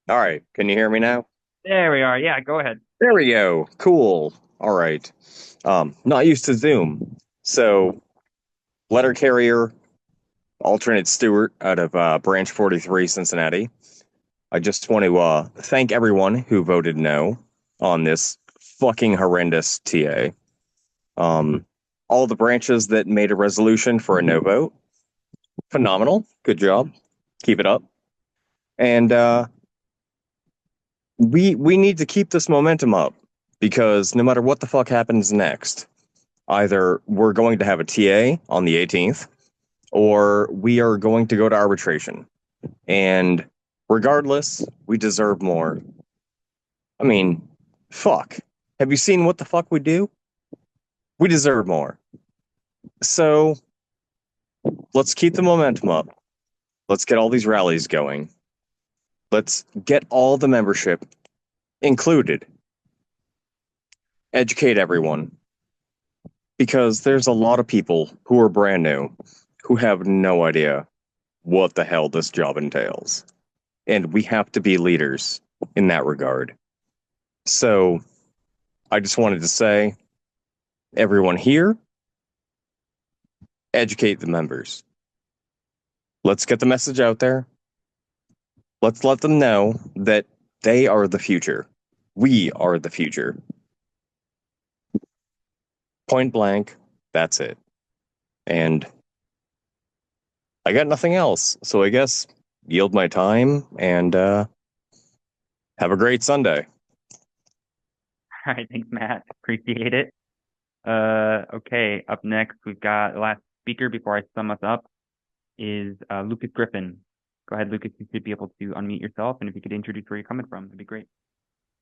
[SPEAKER 19] All right. Can you hear me now?
[SPEAKER 1] There we are. Yeah, go ahead.
[SPEAKER 19] There we go. Cool. All right. Not used to Zoom. So, letter carrier, alternate Stewart out of Branch 43, Cincinnati. I just want to thank everyone who voted no on this fucking horrendous TA. All the branches that made a resolution for a no vote. Phenomenal. Good job. Keep it up. And we need to keep this momentum up, because no matter what the fuck happens next, either we're going to have a TA on the 18th, or we are going to go to arbitration. And regardless, we deserve more. I mean, fuck. Have you seen what the fuck we do? We deserve more. So let's keep the momentum up. Let's get all these rallies going. Let's get all the membership included. Educate everyone. Because there's a lot of people who are brand new, who have no idea what the hell this job entails. And we have to be leaders in that regard. So I just wanted to say, everyone here, educate the members. Let's get the message out there. Let's let them know that they are the future. We are the future. Point blank, that's it. And I got nothing else, so I guess yield my time and have a great Sunday.
[SPEAKER 1] All right, thanks, Matt. Appreciate it. Okay, up next, we've got the last speaker before I sum us up is Lucas Griffin. Go ahead, Lucas. You should be able to unmute yourself, and if you could introduce where you're coming from, that'd be great.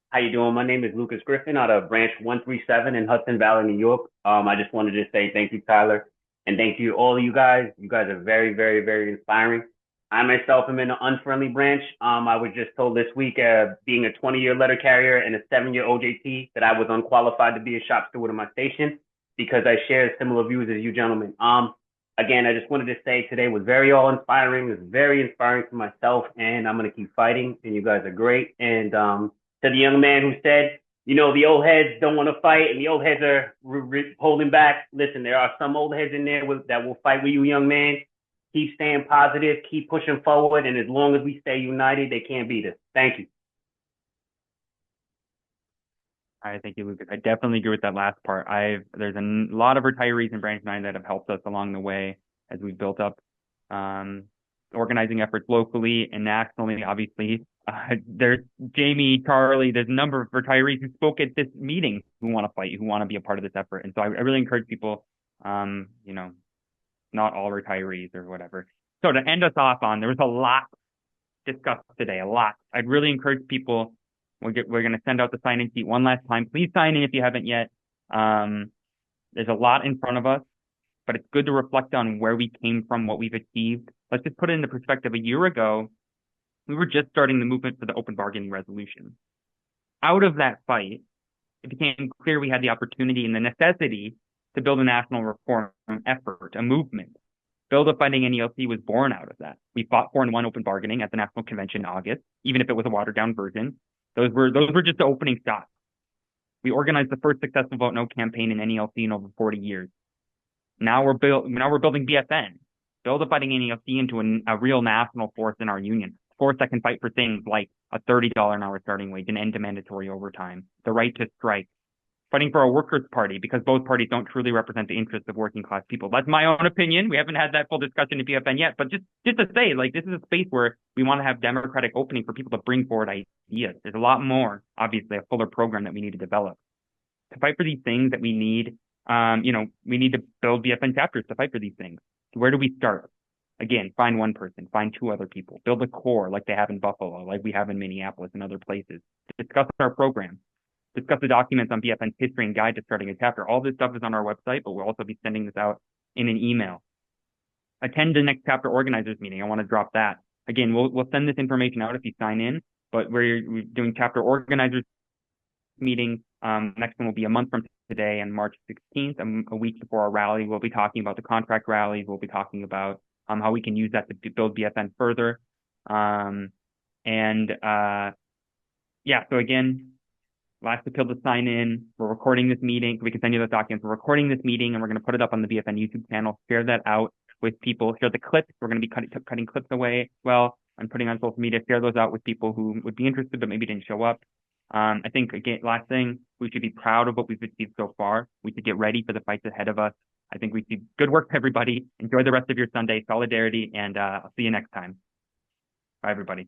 [SPEAKER 20] How you doing? My name is Lucas Griffin out of Branch 137 in Hudson Valley, New York. I just wanted to say thank you, Tyler, and thank you all of you guys. You guys are very, very, very inspiring. I myself am in an unfriendly branch. I was just told this week, being a 20-year letter carrier and a 7-year OJT, that I was unqualified to be a shop steward of my station because I share similar views as you gentlemen. Again, I just wanted to say today was very awe-inspiring. It was very inspiring to myself, and I'm going to keep fighting, and you guys are great. And to the young man who said, you know, the old heads don't want to fight and the old heads are holding back. Listen, there are some old heads in there that will fight with you, young man. Keep staying positive, keep pushing forward, and as long as we stay united, they can't beat us. Thank you.
[SPEAKER 1] All right, thank you, Lucas. I definitely agree with that last part. There's a lot of retirees in Branch 9 that have helped us along the way as we've built up organizing efforts locally and nationally, obviously. There's Jamie, Charlie, there's a number of retirees who spoke at this meeting who want to fight, who want to be a part of this effort. And so I really encourage people, you know, not all retirees or whatever. So to end us off on, there was a lot discussed today, a lot. I'd really encourage people, we're going to send out the sign-in sheet one last time. Please sign in if you haven't yet. There's a lot in front of us, but it's good to reflect on where we came from, what we've achieved. Let's just put it into perspective. A year ago, we were just starting the movement for the open bargaining resolution. Out of that fight, it became clear we had the opportunity and the necessity to build a national reform effort, a movement. Build a Fighting NALC was born out of that. We fought for and won open bargaining at the National Convention in August, even if it was a watered-down version. Those were just the opening shots. We organized the first successful Vote No campaign in NALC in over 40 years. Now we're building BFN. build a fighting NALC into a real national force in our union, force that can fight for things like a $30 an hour starting wage, an end to mandatory overtime, the right to strike, fighting for a workers' party because both parties don't truly represent the interests of working class people. That's my own opinion. We haven't had that full discussion in BFN yet, but just to say, like, this is a space where we want to have democratic opening for people to bring forward ideas. There's a lot more, obviously, a fuller program that we need to develop. To fight for these things that we need, we need to build BFN chapters to fight for these things. Where do we start? Again, find one person, find two other people, build a core like they have in Buffalo, like we have in Minneapolis and other places. Discuss our program. Discuss the documents on BFN's history and guide to starting a chapter. All this stuff is on our website, but we'll also be sending this out in an email. Attend the next chapter organizers meeting. I want to drop that. Again, we'll send this information out if you sign in, but we're doing chapter organizers meeting. Next one will be a month from today on March 16th, a week before our rally. We'll be talking about the contract rallies. We'll be talking about how we can use that to build BFN further. So again, last appeal to sign in. We're recording this meeting. We can send you those documents. We're recording this meeting and we're going to put it up on the BFN YouTube channel. Share that out with people. Share the clips. We're going to be cutting clips away. Well, I'm putting on social media. Share those out with people who would be interested but maybe didn't show up. I think, again, last thing, we should be proud of what we've achieved so far. We should get ready for the fights ahead of us. I think we see good work, everybody. Enjoy the rest of your Sunday. Solidarity, and I'll see you next time. Bye, everybody.